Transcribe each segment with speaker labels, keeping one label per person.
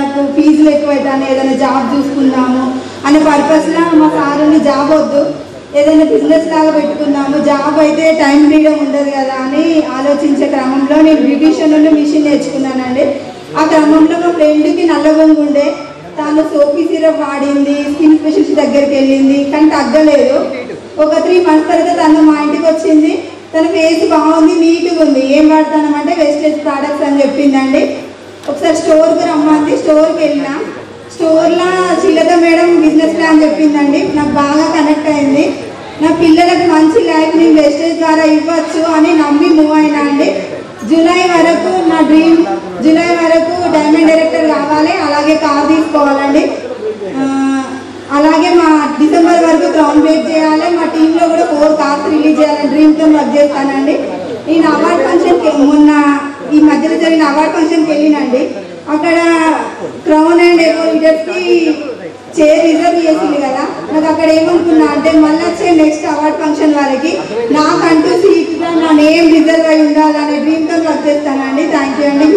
Speaker 1: మనకు ఫీజులు ఎక్కువైతాను, ఏదైనా జాబ్ చూసుకుందాము అనే పర్పస్లో మా సారుని జాబ్ వద్దు ఏదైనా బిజినెస్ లాగా పెట్టుకుందాము, జాబ్ అయితే టైం ఫ్రీడమ్ ఉండదు కదా అని ఆలోచించే క్రమంలో నేను బ్యూటిషియన్ మిషన్ నేర్చుకున్నానండి. ఆ క్రమంలో మా ఫ్రెండ్కి నల్లబొంగు ఉండే, తాను సోపీ సిరప్ వాడింది, స్కిన్ స్పెషలిస్ట్ దగ్గరికి వెళ్ళింది కానీ తగ్గలేదు. ఒక 3 months తర్వాత తను మా ఇంటికి వచ్చింది. తన ఫేస్ బాగుంది, నీట్గా ఉంది, ఏం వాడతానంటే వెస్టేజ్ ప్రోడక్ట్స్ అని చెప్పిందండి. ఒకసారి స్టోర్కి రమ్మంది, స్టోర్కి వెళ్ళినా స్టోర్లో శ్రీలత మేడం బిజినెస్ ప్లాన్ చెప్పిందండి. నాకు బాగా కనెక్ట్ అయింది. నా పిల్లలకు మంచి లైఫ్ నేను వెస్టేజ్ ద్వారా ఇవ్వచ్చు అని నమ్మి మూవ్ అయినా అండి. జూలై వరకు నా డ్రీమ్, జూలై వరకు డైమండ్ డైరెక్టర్ కావాలి, అలాగే కార్ తీసుకోవాలండి. అలాగే మా డిసెంబర్ వరకు గ్రౌండ్ బ్రేక్ చేయాలి. మా టీంలో కూడా 4 cars రిలీజ్ చేయాలని డ్రీమ్తో వర్క్ చేస్తానండి. నేను అవార్డ్ ఫంక్షన్కి మొన్న ఈ మధ్యలో జరిగిన అవార్డ్ ఫంక్షన్కి వెళ్ళినండి. అక్కడ క్రౌన్ అండ్ ఎకో లీడర్స్కి చైర్ రిజర్వ్ చేసింది కదా. నాకు అక్కడ ఏమనుకున్నా అంటే మళ్ళీ వచ్చే నెక్స్ట్ అవార్డ్ ఫంక్షన్ వారికి నాకంటూ సీట్గా నా నేమ్ రిజర్వ్ అయి ఉండాలనే డ్రీమ్తో వర్క్ చేస్తానండి. థ్యాంక్ యూ అండి.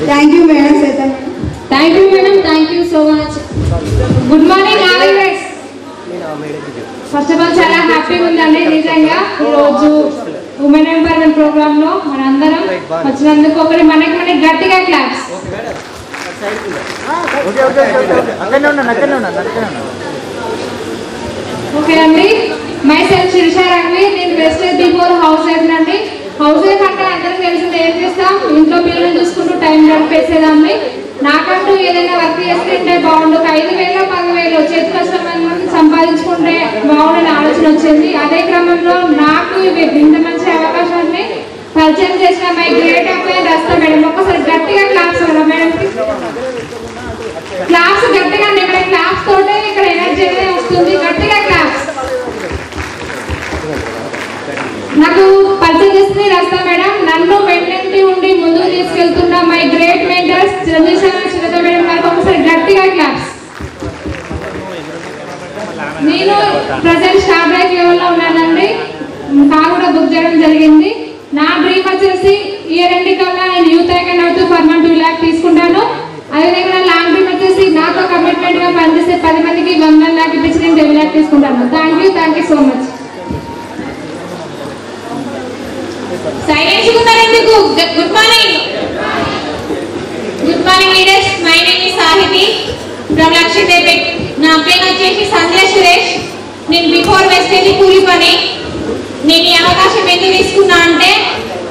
Speaker 1: Thank you madam. Shweta
Speaker 2: thank you madam, thank you so much. Good morning all. First of all చాలా హ్యాపీగా ఉందండి నిజంగా. ఈరోజు ఉమెన్ ఎంపవర్మెంట్ ప్రోగ్రామ్ లో మనందరం వచ్చినందుకు మనకి గట్టిగా క్లాప్స్. ఓకే అండి. Myself Sirisha Rangaveer. నేను వెస్టేజ్ బిఫోర్ హౌస్ వైఫ్ అండి. హౌస్ వైఫ్ అంటే అందరం తెలిసింది ఏం చేస్తాం, ఇంట్లో పిల్లలు చూసుకుంటూ టైం గడిపేసేదాన్ని. నాకంటూ ఏదైనా వర్క్ చేసుకుంటే బాగుండు, 5,000 10,000 చేతి కష్టం సంపాదించుకుంటే బాగుండని ఆలోచన వచ్చింది. అదే క్రమంలో నాకు ఇంత మంచి అవకాశాన్ని పరిచయం చేసిన మై గ్రేట్ అమ్మాయి రస్తా మేడం. ఒక్కసారి గట్టిగా క్లాప్స్ కదా మేడంకి. క్లాప్స్ గట్టిగా అండి. ఇక్కడ క్లాప్స్ తోటే ఇక్కడ ఎనర్జీ అనేది వస్తుంది. గట్టిగా క్లాప్స్. నాకు పరిచయం చేస్తుంది రస్తా మేడం. నన్ను వెన్నంటి ఉండి ముందుకు తీసుకెళ్తున్న my great mentors Chandrashekar Srilatha madam గారికి ఒకసారి గట్టిగా క్లాప్స్. నేను ప్రజెంట్ స్టార్ బ్రేక్ లెవెల్లో ఉన్నానండి. కార్ కూడా బుక్ చేయడం జరిగింది. నా డ్రీమ్ వచ్చేసి ఇయర్ ఎండింగ్ కల్లా నేను యూత్ ఐకాన్ అవుతూ ఫర్మన్ 2 lakh తీసుకుంటాను. అదేవిధంగా లాంగ్ డ్రీమ్ వచ్చేసి నాతో కమిట్మెంట్ గా పనిచేసే 10 మందికి 1 lakh ఇప్పించి నేను 10 lakh తీసుకుంటాను. Thank you so much.
Speaker 3: Silence ఉన్నారెందుకు? Good morning. Good morning leaders. My name is Sahithi from Luxettipet. నా పేరు వచ్చేసి సంధ్య సురేష్. నేను బిఫోర్ వెస్టేజ్ కూలి పని. నేను ఈ అవకాశం ఎందుకు తీసుకున్నా అంటే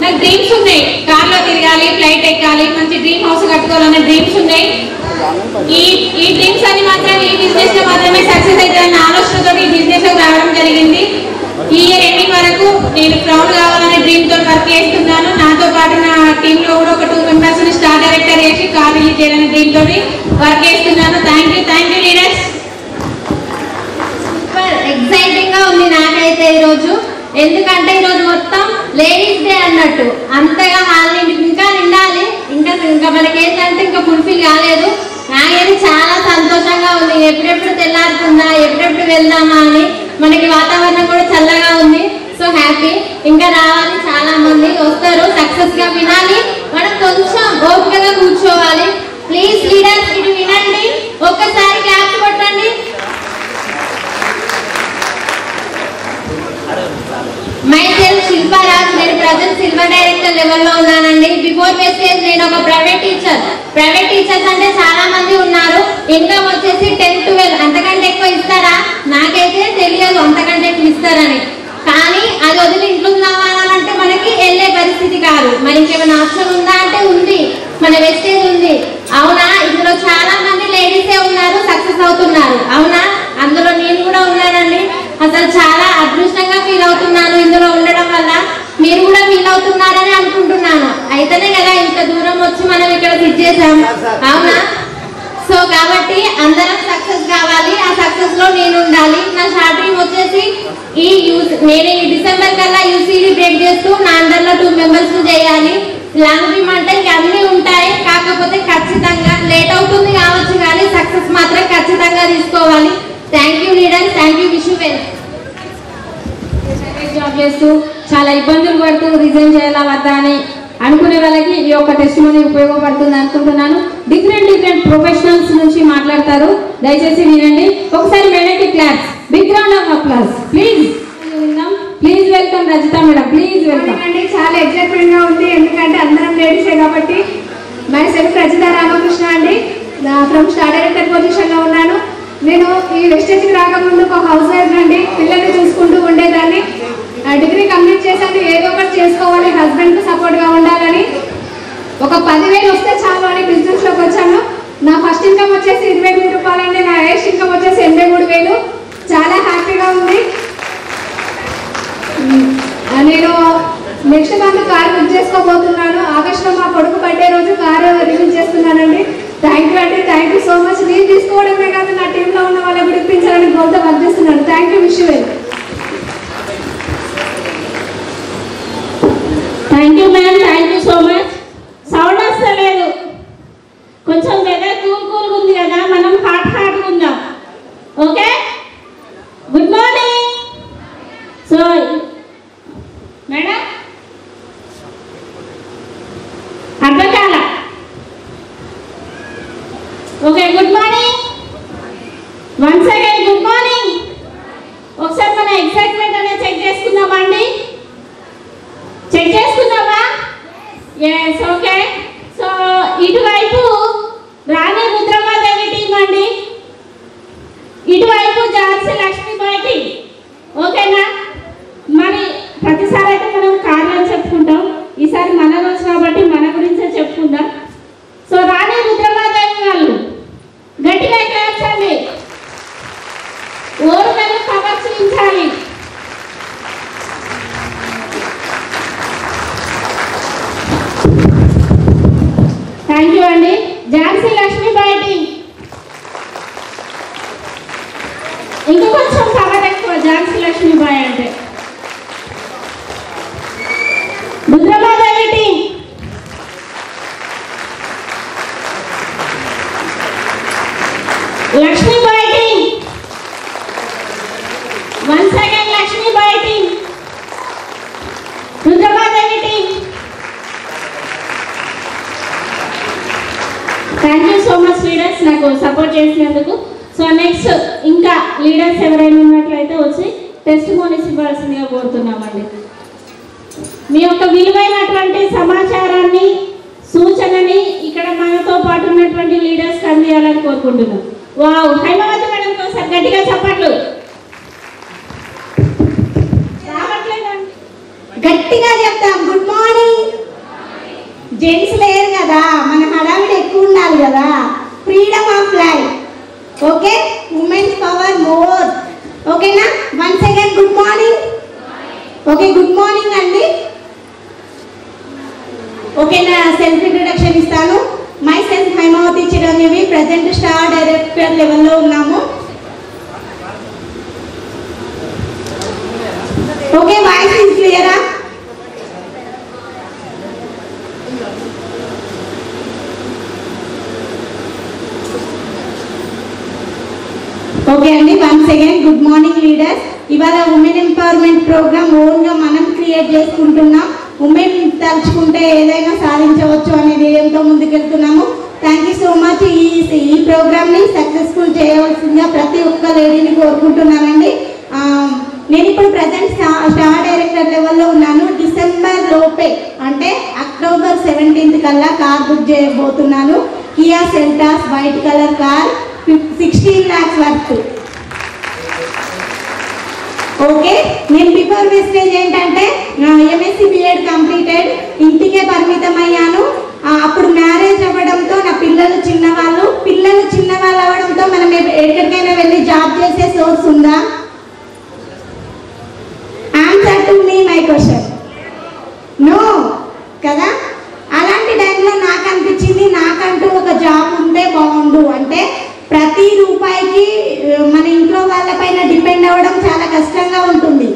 Speaker 3: నాకు డ్రీమ్స్ ఉన్నాయి. కార్లో తిరగాలి, ఫ్లైట్ ఎక్కాలి, మంచి డ్రీమ్ హౌస్ కట్టుకోవాలనే డ్రీమ్స్ ఉన్నాయి. ఈ డ్రీమ్స్ అని మాత్రం ఈ బిజినెస్ లో మాత్రమే సక్సెస్ అవుతాయన్న ఆలోచనతో ఈ బిజినెస్ లో రావడం జరిగింది. ఈ ఇయర్ ఎండింగ్ వరకు నేను క్రౌన్ కావాలనే డ్రీమ్ తో వర్క్ చేస్తున్నాను. నాతో పాటు నా టీమ్ లో కూడా ఒక 2 members ని స్టార్ డైరెక్టర్ చేసి కార్ రిలీజ్ చేయాలనే డ్రీమ్ తోటి వర్క్ చేస్తున్నాను. Thank you leaders.
Speaker 4: Super exciting గా ఉంది నాకైతే ఈరోజు. ఎందుకంటే ఈరోజు మొత్తం లేడీస్ డే అన్నట్టు అంతగా హాల్ ఇంకా నిండాలి. ఇంకా మనకి ఏంటంటే ఇంకా ఫుల్ఫిల్ కాలేదు. నాకైతే చాలా సంతోషంగా ఉంది. ఎప్పుడెప్పుడు తెల్లారుతుందా, ఎప్పుడెప్పుడు వెళ్దామా అని. మనకి వాతావరణం కూడా చల్లగా ఉంది. So happy. ఇంకా రావాలి, చాలా మంది వస్తారు. సక్సెస్ గా వినాలి. మనం కొంచెం ఓపికగా కూర్చోవాలి. ప్లీజ్ లీడర్స్ ఇది వినండి. ఒక్కసారి క్లాప్స్ కొట్టండి. Myself Shilparaj. నేను ప్రజెంట్ సిల్వర్ డైరెక్టర్ లెవెల్లో ఉన్నానండి. బిఫోర్ వెస్టేజ్ నేను ఒక ప్రైవేట్ టీచర్స్ అంటే చాలా మంది ఉన్నారు. ఇన్కమ్ వచ్చేసి 10-12 అంతకంటే ఎక్కువ ఇస్తారా? నాకైతే తెలియదు అంతకంటే ఎక్కువ ఇస్తారని. కానీ అది వదిలి ఇంట్లో రావాలంటే మనకి వెళ్ళే పరిస్థితి కాదు. మరి ఇంకేమైనా ఆప్షన్ ఉందా అంటే ఉంది. మన వెస్టేజ్ ఉంది. అవునా? ఇందులో చాలా మంది లేడీసే ఉన్నారు, సక్సెస్ అవుతున్నారు. అవునా? అందులో నేను కూడా ఉన్నానండి. అసలు చాలా అదృష్టంగా ఫీల్ అవుతున్నాను ఇందులో ఉండడం వల్ల. మీరు కూడా ఫీల్ అవుతున్నారని అనుకుంటున్నాను. అయితేనే కదా ఇంత దూరం వచ్చి మనం ఇక్కడ సిట్ చేసాం. అవునా? సో కాబట్టి అందరం సక్సెస్ కావాలి. ఆ సక్సెస్ లో నేను ఉండాలి. నా షార్ట్ డ్రీమ్ వచ్చేసి నేను ఈ డిసెంబర్ కల్లా యూసీడీ బ్రేక్ చేస్తూ నా అండర్లో 2 members చేయాలి. లాంగ్ డ్రీమ్ అంటే ఇంకా అన్నీ ఉంటాయి. కాకపోతే ఖచ్చితంగా లేట్ అవుతుంది కావచ్చు కానీ సక్సెస్ మాత్రం ఖచ్చితంగా తీసుకోవాలి. Thank you leader. Thank you. Wish you well.
Speaker 2: Job చేస్తూ చాలా ఇబ్బందులు పడుతూ రిజైన్ చేయాలా వద్దా అని
Speaker 5: అనుకునే వాళ్ళకి ఈ యొక్క టెస్టిమోనీ ఉపయోగపడుతుంది అనుకుంటున్నాను. డిఫరెంట్ ప్రొఫెషనల్స్ నుంచి మాట్లాడతారు, దయచేసి వినండి. ఒకసారి మేడంకి claps, big round of applause please. Please welcome Rajitha madam, please welcome.
Speaker 2: చాలా ఎక్సైట్మెంట్ గా ఉంది, ఎందుకంటే అందరం లేడీసే కాబట్టి. మై సెల్ఫ్ రజిత రామకృష్ణ అండి, ఫ్రమ్ స్టార్ డైరెక్టర్ పొజిషన్ లో ఉన్నాను. నేను ఈ వెస్టేజ్కి రాకముందు ఒక హౌస్ వైఫ్ అండి, పిల్లల్ని చూసుకుంటూ ఉండేదాన్ని. డిగ్రీ కంప్లీట్ చేశాను, ఏదో ఒకటి చేసుకోవాలి, హస్బెండ్కి సపోర్ట్గా ఉండాలని. ఒక 10,000 వస్తే చాలు అని బిజినెస్లోకి వచ్చాను. నా ఫస్ట్ ఇన్కమ్ వచ్చేసి 23 రూపాయలండి, నా ఏస్ట్ ఇన్కమ్ వచ్చేసి 83,000. చాలా హ్యాపీగా ఉంది. నేను నెక్స్ట్ మంత్ కార్ బుక్ చేసుకోబోతున్నాను. ఆగస్టులో మా కొడుకు బర్త్డే రోజు కారు రిలీజ్ చేస్తున్నానండి. థ్యాంక్ యూ అండి, థ్యాంక్ యూ సో మచ్. నేను తీసుకోవడమే కాదు, నా టీంలో ఉన్న వాళ్ళకి కూడా ఇప్పించాలని గోల్తో వర్క్ చేస్తున్నాను. Thank you, wish you well.
Speaker 3: Thank you ma'am, thank you so much. Sound వస్తలేదు, కొంచెం వెదర్ కూల్ ఉంది కదా, మనం హాట్ ఉందాం. Okay, good morning. So madam అర్థం కాల. Okay, good morning once again, good morning. ఒకసారి మన ఎక్సైట్మెంట్ అనేది చెక్ చేసుకుందామండి. చెక్ చేసుకుందామా? Yes, okay. సో ఇటువైపు రాణి రుద్రమాదేవి టీం అండి, ఇటువైపు ఝాన్సీ లక్ష్మీబాయి టీం. ఓకేనా? మరి ప్రతిసారి అయితే మనం కార్యాలు చెప్పుకుంటాం, ఈసారి మన రోజు కాబట్టి మన గురించే చెప్పుకుందాం. సో రాణి రుద్రమాదేవి వాళ్ళు గట్టిగా క్లాప్సండి, ఓరు వెళ్ళి ప్రదర్శించాలి. థ్యాంక్ యూ అండి. ఝాన్సీ లక్ష్మీబాయి టీం ఇంకా కొంచెం పవర్ ఎక్కువ, ఝాన్సీ లక్ష్మీబాయి అంటే. Rudramadevi team, Lakshmibai team, once again Lakshmibai team, Rudramadevi team. Thank you so much leaders, నాకు సపోర్ట్ చేసినందుకు. సో నెక్స్ట్ ఇంకా లీడర్స్ ఎవరైనా ఉన్నట్లయితే వచ్చి టెస్టిమోనీస్ ఇవ్వాల్సిందిగా కోరుతున్నామండి. మీ యొక్క విలువైనటువంటి సమాచారాన్ని, సూచనని ఇక్కడ మనతో పాటు ఉన్నటువంటి లీడర్స్కి అందియాలని కోరుకుంటున్నాం. వావ్, హైమావతి మేడం ఒకసారి గట్టిగా చెప్పట్లు. రావట్లేదండి,
Speaker 1: గట్టిగా చెప్తాం. Good morning. జెంట్స్ లేరు కదా, మన హడావిడి ఎక్కువ ఉండాలి కదా. Freedom of life, okay, women's power more. ఓకేనా? Once again good morning. Okay, good morning అండి. ఓకే, నా సెల్ఫ్ ఇంట్రడక్షన్ ఇస్తాను. Myself Haimavathi Chiranjeevi, present star director లెవెల్లో ఉన్నాము. ఓకే, వాయిస్ ఇస్ క్లియరా? ఓకే అండి, once again good morning leaders. ఇవాళ women empowerment program ఓన్గా మనం క్రియేట్ చేసుకుంటున్నాం. ఉమెన్ తలుచుకుంటే ఏదైనా సాధించవచ్చు అనే ధ్యేయంతో ముందుకెళ్తున్నాము. Thank you so much. ఈ ప్రోగ్రామ్ని సక్సెస్ఫుల్ చేయవలసిందిగా ప్రతి ఒక్క లేడీని కోరుకుంటున్నానండి. నేను ఇప్పుడు ప్రజెంట్ స్టార్ డైరెక్టర్ లెవెల్లో ఉన్నాను. డిసెంబర్ లోపే అంటే అక్టోబర్ 17th కల్లా కార్ బుక్ చేయబోతున్నాను. Kia Seltos white colour car, 16 lakhs worth. Okay, నేను బిఫోర్ మెసేజ్ ఏంటంటే ఎంఎస్సి బిఎడ్ కంప్లీటెడ్, ఇంటికే పరిమితం అయ్యాను. అప్పుడు మ్యారేజ్ అవ్వడంతో నా పిల్లలు చిన్నవాళ్ళు అవ్వడంతో మనం ఎక్కడికైనా వెళ్ళి జాబ్ చేసే సోర్స్ ఉందా? Answer to me my question, no కదా. అలాంటి టైంలో నాకు అనిపించింది, నాకంటూ ఒక జాబ్ ఉంటే బాగుండు. అంటే ప్రతి రూపాయికి మన ఇంట్లో వాళ్ళపైన డిపెండ్ అవ్వడం చాలా కష్టంగా ఉంటుంది.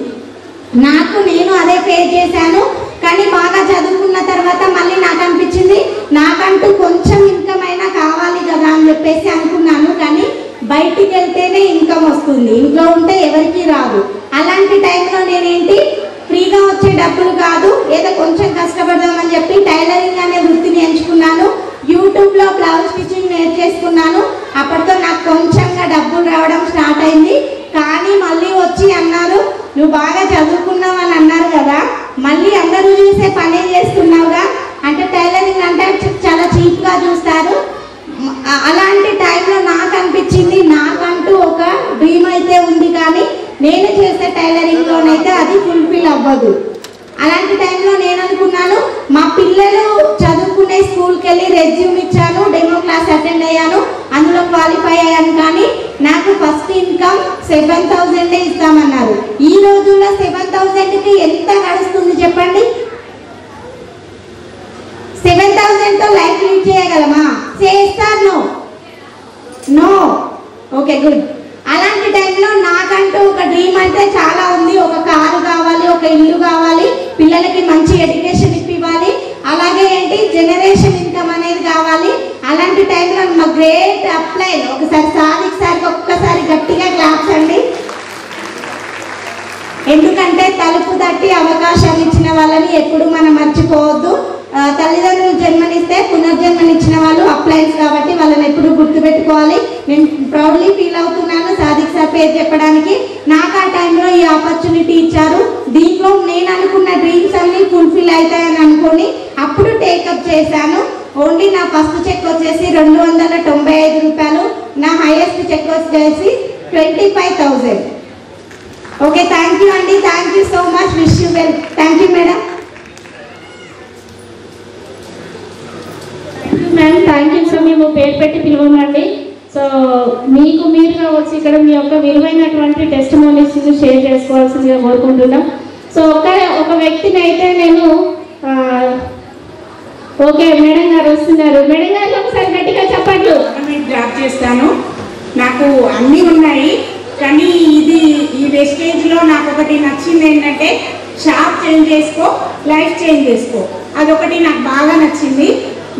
Speaker 1: నేను అదే పే చేశాను. కానీ బాగా చదువుకున్న తర్వాత మళ్ళీ నాకు అనిపించింది, నాకంటూ కొంచెం ఇన్కమ్ అయినా కావాలి కదా అని చెప్పేసి అనుకున్నాను. కానీ బయటికి వెళ్తేనే ఇన్కమ్ వస్తుంది, ఇంట్లో ఉంటే ఎవరికి రాదు. అలాంటి టైంలో నేనేంటి
Speaker 6: ఫ్రీగా వచ్చే డబ్బులు కాదు, ఏదో కొంచెం కష్టపడదామని చెప్పి టైలరింగ్ అనే వృత్తిని ఎంచుకున్నాను. యూట్యూబ్లో బ్లౌజ్ స్టిచ్చింగ్ నేర్చేసుకున్నాను. అప్పటితో నాకు కొంచెంగా డబ్బులు రావడం స్టార్ట్ అయింది. కానీ మళ్ళీ వచ్చి అన్నారు, నువ్వు బాగా చదువుకున్నావు అని అన్నారు కదా, మళ్ళీ అందరూ చూసే పనే చేస్తున్నావుగా, అంటే టైలరింగ్ అంటే చాలా చీప్గా చూస్తారు. అలాంటి టైంలో నాకు అనిపించింది, నాకంటూ ఒక డ్రీమ్ అయితే ఉంది, కానీ నేను చేసే టైలరింగ్లోనైతే అది ఫుల్ఫిల్ అవ్వదు. అలాంటి టైంలో నేను అనుకున్నాను, మా పిల్లలు చదువుకునే స్కూల్కి వెళ్ళి రెజ్యూమ్ ఇచ్చాను, డెమో క్లాస్ అటెండ్ అయ్యాను, అందులో క్వాలిఫై అయ్యాను. కానీ నాకు ఫస్ట్ ఇన్కమ్ 7,000 ఇస్తామన్నారు. ఈ రోజుల్లో 7,000కి ఎంత నడుస్తుంది చెప్పండి? 7,000తో లైఫ్ లీడ్ చేయగలమా? చేస్తాను. నో. Okay, good. అలాంటి టైంలో నాకంటూ ఒక డ్రీమ్ అంటే చాలా ఉంది. ఒక కారు కావాలి, ఒక ఇల్లు కావాలి, పిల్లలకి మంచి ఎడ్యుకేషన్ ఇవ్వాలి, అలాగే ఏంటి జనరేషన్ ఇన్కమ్ అనేది కావాలి. అలాంటి టైంలో మా గ్రేట్ అప్లైన్ ఒకసారి సాదిక్ సార్కి ఒక్కసారి గట్టిగా క్లాప్స్ అండి. ఎందుకంటే తలుపు తట్టి అవకాశాలు ఇచ్చిన వాళ్ళని ఎప్పుడు మనం మర్చిపోవద్దు. తల్లిదండ్రులు జన్మనిస్తే పునర్జన్మనిచ్చిన వాళ్ళు అప్లైన్స్ కాబట్టి వాళ్ళని ఎప్పుడు గుర్తుపెట్టుకోవాలి. నేను ప్రౌడ్లీ ఫీల్ అవుతున్నాను సాదిక్ సార్ పేరు చెప్పడానికి. నాకు ఆ టైంలో ఈ ఆపర్చునిటీ ఇచ్చారు. దీంట్లో నేను అనుకున్న డ్రీమ్స్ అన్ని ఫుల్ఫిల్ అవుతాయని అనుకొని అప్పుడు టేకప్ చేశాను. ఓన్లీ నా ఫస్ట్ చెక్ వచ్చేసి 295 రూపాయలు, నా హైయెస్ట్ చెక్ వచ్చేసి 25,000. ఓకే, థ్యాంక్ యూ అండి, thank you so much, wish you well. Thank you madam.
Speaker 5: Ma'am, thank you. So మేము పేరు పెట్టి పిలవమండి. సో మీకు మీరుగా వచ్చి ఇక్కడ మీ యొక్క విలువైనటువంటి టెస్టిమోనీస్ షేర్ చేసుకోవాల్సిందిగా కోరుకుంటున్నాం. సో ఒక వ్యక్తిని అయితే నేను ఓకే మేడం గారు వస్తున్నారు. మేడం గారు ఒకసారి గట్టిగా చెప్పండి.
Speaker 7: జాబ్ చేస్తాను, నాకు అన్నీ ఉన్నాయి, కానీ ఈ వెస్టేజ్లో నాకు ఒకటి నచ్చింది ఏంటంటే షాప్ చేంజ్ చేసుకో, లైఫ్ చేంజ్ చేసుకో, అదొకటి నాకు బాగా నచ్చింది.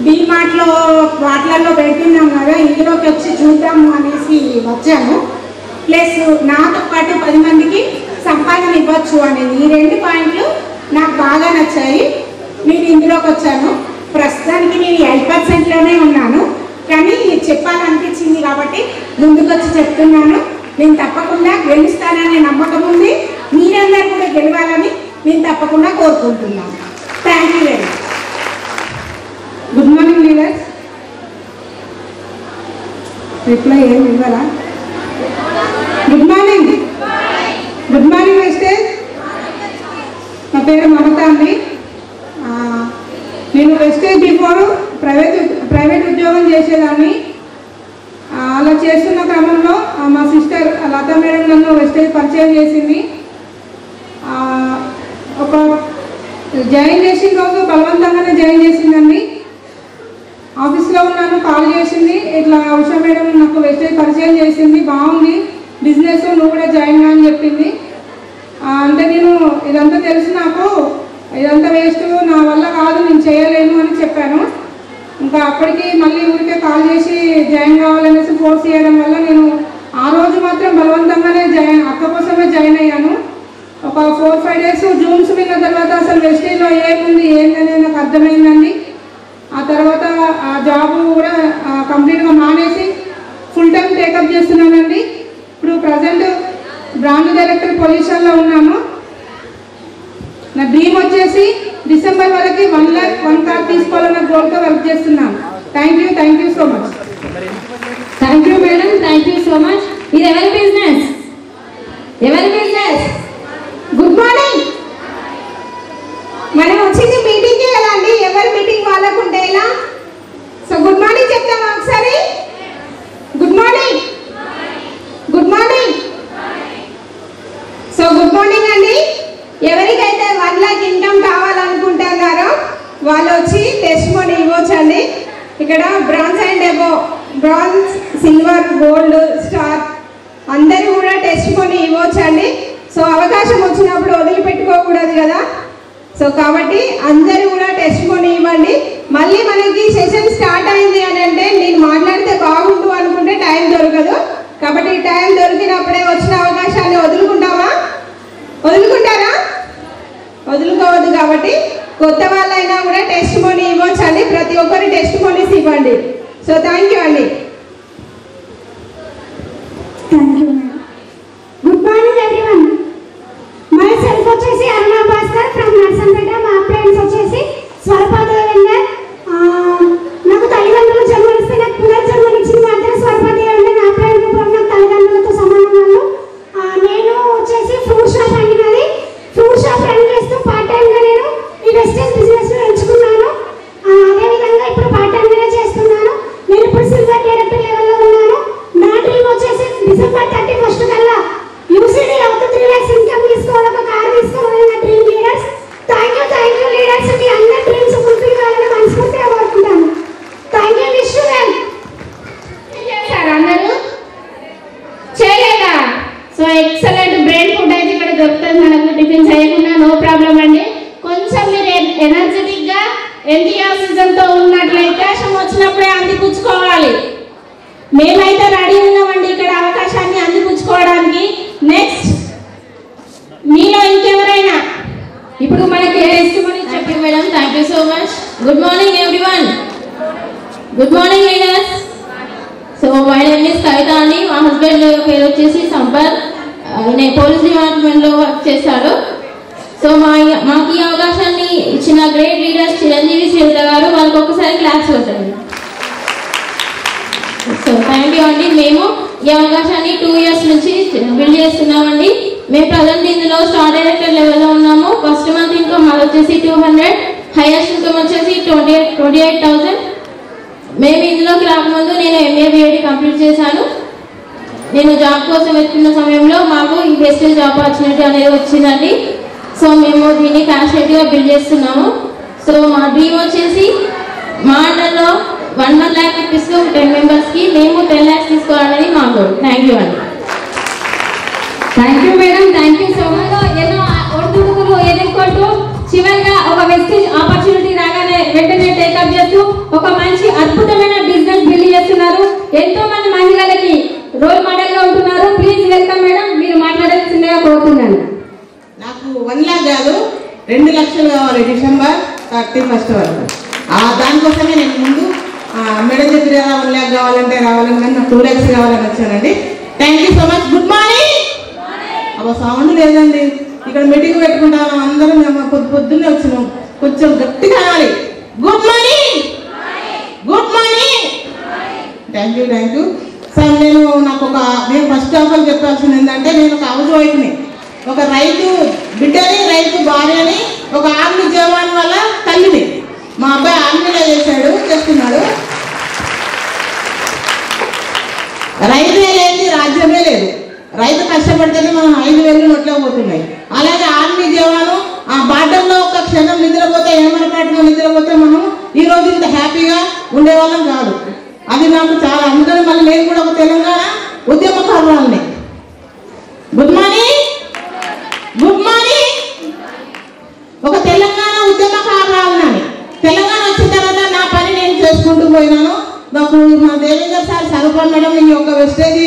Speaker 7: డీమార్ట్లో వాటిలలో పెడుతున్నాం కదా, ఇందులోకి వచ్చి చూద్దాము అనేసి వచ్చాను. ప్లస్ నాతో పాటు 10 మందికి సంపాదన ఇవ్వచ్చు అనేది, ఈ 2 పాయింట్లు నాకు బాగా నచ్చాయి. నేను ఇందులోకి వచ్చాను. ప్రస్తుతానికి నేను 8%లోనే ఉన్నాను, కానీ చెప్పాలనిపించింది కాబట్టి ముందుకు వచ్చి చెప్తున్నాను. నేను తప్పకుండా గెలుస్తాననే నమ్మకం ఉంది. మీరందరూ కూడా గెలవాలని నేను తప్పకుండా కోరుకుంటున్నాను. Thank you very much. Good morning leaders. Reply ఏం ఇవ్వరా? Good morning. Good morning Vestige. నా పేరు మమత అండి. నేను వెస్టేజ్ బిఫోర్ ప్రైవేట్ ఉద్యోగం చేసేదాన్ని. అలా చేస్తున్న క్రమంలో మా సిస్టర్ లతా మేడం నన్ను వెస్టేజ్ పరిచయం చేసింది. ఒక జాయిన్ చేసిన రోజు బలవంతంగానే జాయిన్ చేసిందండి. ఆఫీస్లో ఉన్నాను, కాల్ చేసింది, ఇట్లా ఉషా మేడం నాకు వెస్టేజ్ పరిచయం చేసింది, బాగుంది బిజినెస్, నువ్వు కూడా జాయిన్ అని చెప్పింది. అంటే నేను ఇదంతా తెలిసి నాకు ఇదంతా వేస్ట్, నా వల్ల కాదు, నేను చేయలేను అని చెప్పాను. ఇంకా అప్పటికి మళ్ళీ ఊరికే కాల్ చేసి జాయిన్ కావాలనేసి ఫోర్స్ చేయడం వల్ల నేను ఆ రోజు మాత్రం బలవంతంగానే అక్క కోసమే జాయిన్ అయ్యాను. ఒక 4-5 డేస్ జూమ్స్ విన్న తర్వాత అసలు వెస్టేజ్లో ఏముంది ఏంటనేది నాకు అర్థమైందండి. ఆ తర్వాత ఆ జాబ్ కూడా కంప్లీట్గా మానేసి ఫుల్ టైం టేకప్ చేస్తున్నానండి. ఇప్పుడు ప్రజెంట్ బ్రాండ్ డైరెక్టర్ పొజిషన్లో ఉన్నాను. నా డ్రీమ్ వచ్చేసి డిసెంబర్ వరకు 1 lakh 1 car తీసుకోవాలన్న గోల్తో వర్క్ చేస్తున్నాను. Thank you so much.
Speaker 5: Thank you madam, thank you so much. ఇది ఎవరి బిజినెస్?
Speaker 6: Good morning. మనం వచ్చింది మీటింగ్కే కదా అండి, ఎవరి మీటింగ్ వాళ్ళకు ఉంటే ఎలా? సో గుడ్ మార్నింగ్ చెప్తామా ఒకసారి? Good morning. Good morning. So good morning అండి. ఎవరికైతే 1 lakh ఇన్కమ్ కావాలనుకుంటున్నారో వాళ్ళు వచ్చి టెస్టిమోనీ ఇవ్వచ్చు అండి. ఇక్కడ bronze and above, bronze, silver, gold, star అందరూ కూడా టెస్టిమోనీ ఇవ్వచ్చు అండి. సో అవకాశం వచ్చినప్పుడు వదిలిపెట్టుకోకూడదు కదా. సో కాబట్టి అందరూ కూడా టెస్టిమోనీ ఇవ్వండి. మళ్ళీ మనకి సెషన్ స్టార్ట్ అయింది అని అంటే నేను మాట్లాడితే బాగుండు అనుకుంటే టైం దొరకదు. కాబట్టి టైం దొరికినప్పుడే వచ్చిన అవకాశాన్ని వదులుకుంటారా?
Speaker 7: వదులుకోవద్దు. కాబట్టి కొత్త వాళ్ళైనా కూడా టెస్ట్ మనీ ఇవ్వచ్చు అండి. ప్రతి ఒక్కరు టెస్ట్ మనీస్ ఇవ్వండి. సో థ్యాంక్ యూ అండి.
Speaker 8: Thank you madam. Good morning everyone. My self వచ్చేసి అరుణా భాస్కర్ ఫ్రమ్ నర్సంపేట. మా పేరెంట్స్ వచ్చేసి స్వరపాదేవేంద్ర. నాకు తల్లిదండ్రులు జన్మనిస్తే నాకు పునర్జన్మనిచ్చింది మాత్రం స్వరపాదేవేంద్ర. నా పేరెంట్ రూపంలో నాకు తల్లిదండ్రులతో సమానం వాళ్ళు. నేను వచ్చేసి ఫ్రూట్ షాప్ అండి. నాది ఫ్రూట్ షాప్ రన్ చేస్తూ పార్ట్ టైంగా నేను ఈ వెస్టేజ్ బిజినెస్ ఎంచుకున్నాను. అదేవిధంగా ఇప్పుడు పార్ట్ టైంగానే చేస్తున్నాను. నేను ఇప్పుడు సిల్వర్ డైరెక్టర్ లెవెల్లో ఉన్నాను. నా డ్రీమ్ వచ్చేసి డిసెంబర్ 31 కల్లా యూసీడీ అవుతూ 3 lakhs ఇన్కమ్ తీసుకోవాలి, ఒక కార్ తీసుకోవాలి. నా dream leaders. Thank you leaders. మీ అందరి డ్రీమ్స్ ఫుల్ఫిల్ కావాలని మనస్ఫూర్తిగా కోరుకుంటాను. Thank you. Wish you well.
Speaker 2: Sir అందరూ చేయలేదా? సో ఎక్సలెంట్ బ్రెయిన్ ఫుడ్ అయితే ఇక్కడ దొరుకుతుంది మనకు. టిఫిన్ చేయకుండా నో ప్రాబ్లం అండి. కొంచెం మీరు ఎనర్జెటిక్గా ఎంథియాసిజంతో ఉన్నట్లయితే అవకాశం వచ్చినప్పుడే అందిపుచ్చుకోవాలి. మేమైతే రెడీ ఉన్నామండి ఇక్కడ అవకాశాన్ని అందిపుచ్చుకోవడానికి. నెక్స్ట్ మీలో ఇంకెవరైనా
Speaker 5: ఇప్పుడు మనకి టెస్ట్ మనీ చెప్పి
Speaker 4: madam. Thank you so much. Good morning everyone. Good morning leaders. So my name is Kavitha అండి. మా హస్బెండ్ పేరు వచ్చేసి సంపత్. నేను పోలీస్ డిపార్ట్మెంట్లో వర్క్ చేశాడు. సో మాకు ఈ అవకాశాన్ని ఇచ్చిన గ్రేట్ లీడర్స్ చిరంజీవి శ్రీలత గారు, వాళ్ళకి ఒకసారి క్లాస్ కొట్టండి. సో థ్యాంక్ యూ అండి. మేము ఈ అవకాశాన్ని 2 years నుంచి బిల్డ్ చేస్తున్నామండి. మేము ప్రజెంట్ ఇందులో స్టార్ డైరెక్టర్ లెవెల్లో ఉన్నాము. ఫస్ట్ మంత్ ఇన్కమ్ మాది వచ్చేసి 200, హైయెస్ట్ ఇన్కమ్ వచ్చేసి 28,000. మేము ఇందులోకి రాకముందు నేను MA BEd కంప్లీట్ చేశాను. నేను జాబ్ కోసం వెతుకున్న సమయంలో మాకు ఈ బెస్ట్ జాబ్ ఆపర్చునిటీ అనేది వచ్చిందండి. సో మేము దీన్ని ప్యాషనేట్గా బిల్డ్ చేస్తున్నాము. సో మా డ్రీమ్ వచ్చేసి మా అండర్లో 1 lakh రూపీస్లో 10 మెంబర్స్కి మేము 10 lakhs తీసుకోవాలనేది మా గోల్. థ్యాంక్ యూ అండి.
Speaker 5: Thank you madam. Thank you so much. ఎన్నో ఒడిదుడుకులు ఎదుర్కొంటూ చివరిగా ఒక వెస్టేజ్ ఆపర్చునిటీ రాగానే వెంటనే టేకప్ చేస్తూ ఒక మంచి అద్భుతమైన బిజినెస్ బిల్డ్ చేస్తున్నారు. ఎంతో మంది మహిళలకి రోల్ మోడల్ గా ఉంటున్నారు. Please welcome madam. మీరు మాట్లాడాల్సిందిగా కోరుతున్నాను.
Speaker 9: నాకు 1 lakh కాదు 2 లక్షలు కావాలి డిసెంబర్ 31 వరకు. దానికోసమే నేను ముందు మేడం చెప్పి 1 lakh కావాలంటే రావాలని, కానీ నాకు 2 lakhs కావాలని వచ్చానండి. Thank you so much. Good morning. అబ్బా సౌండ్ లేదండి. ఇక్కడ మీటింగ్ పెట్టుకుంటాము అందరం. మేము పొద్దున్నే వచ్చినాం. కొంచెం గట్టిగా అనాలి. Good morning. Good morning. Thank you. Sir నేను ఫస్ట్ ఆఫ్ ఆల్ చెప్పాల్సింది ఏంటంటే, నేను ఒక హౌస్ వైఫ్ని, ఒక రైతు బిడ్డని, రైతు భార్యని, ఒక ఆర్మీ జవాన్ వల్ల తల్లిని. మా అబ్బాయి ఆర్మీలో చేస్తున్నాడు. రైతే లేని రాజ్యమే లేదు. రైతు కష్టపడితేనే మనం 5,000 నోట్లో పోతున్నాయి. అలాగే ఆర్మీ జవాను ఆ బాటంలో ఒక క్షణం నిద్రపోతే, ఏమరపాటులో నిద్రపోతే మనం ఈరోజు ఇంత హ్యాపీగా ఉండేవాళ్ళం కాదు. అది నాకు చాలా. అందుకని మళ్ళీ నేను కూడా ఒక తెలంగాణ ఉద్యమకారురాలని. Good morning. Good morning. ఒక తెలంగాణ ఉద్యమకారురాలని. తెలంగాణ వచ్చిన తర్వాత నా పని నేను చేసుకుంటూ పోయినాను. నాకు మా దేవేంద్ర సార్ సరూపం మేడం ఈ యొక్క వెస్టేజ్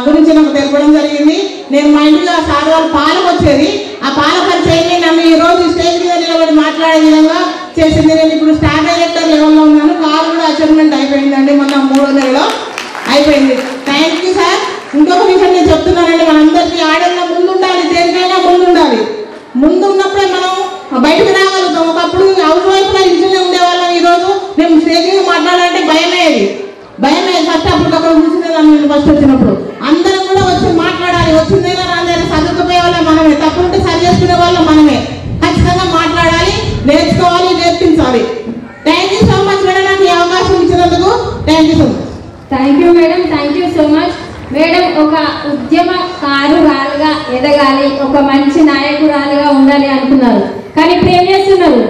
Speaker 9: గురించి నాకు తెలపడం జరిగింది. నేను మా ఇంట్లో సార్ వాళ్ళు పాలకు వచ్చేది. ఆ పాల పరిచయాన్ని నన్ను ఈరోజు స్టేజ్ మీద నిలబడి మాట్లాడే విధంగా చేసింది. నేను ఇప్పుడు స్టార్ డైరెక్టర్ లెవెల్లో ఉన్నాను. కారు కూడా అచీవ్మెంట్ అయిపోయిందండి. మొన్న 3వ నెలలో అయిపోయింది. Thank you sir. ఇంకొక విషయం నేను చెప్తున్నానండి, మనందరికీ ఆడల్లో ముందుండాలి. దేనికైనా ముందుండాలి. ముందు ఉన్నప్పుడే మనం బయటకు రాగలుగుతాం. ఒకప్పుడు హౌస్ వైఫ్లో ఇంట్లోనే ఉండేవాళ్ళం. ఈరోజు మేము స్టేజ్ మీద మాట్లాడాలంటే భయమేది. ఫస్ట్ అప్పటికప్పుడు కూర్చునేదాన్ని. నేను ఫస్ట్ వచ్చినప్పుడు అందరం కూడా వచ్చి మాట్లాడాలి. వచ్చిందైనా రాదైనా చదువుకుపోయే వాళ్ళం మనమే. తప్పుంటే సరి చేసుకునే వాళ్ళం మనమే. ఖచ్చితంగా మాట్లాడాలి, నేర్చుకోవాలి, నేర్పించాలి. Thank you so much madam, నాకు ఈ అవకాశం ఇచ్చినందుకు. Thank you so much.
Speaker 5: Thank you madam. Thank you so much madam. ఒక ఉద్యమకారురాలుగా ఎదగాలి, ఒక మంచి నాయకురాలుగా ఉండాలి అనుకున్నారు. కానీ ఇప్పుడు ఏం చేస్తున్నారు?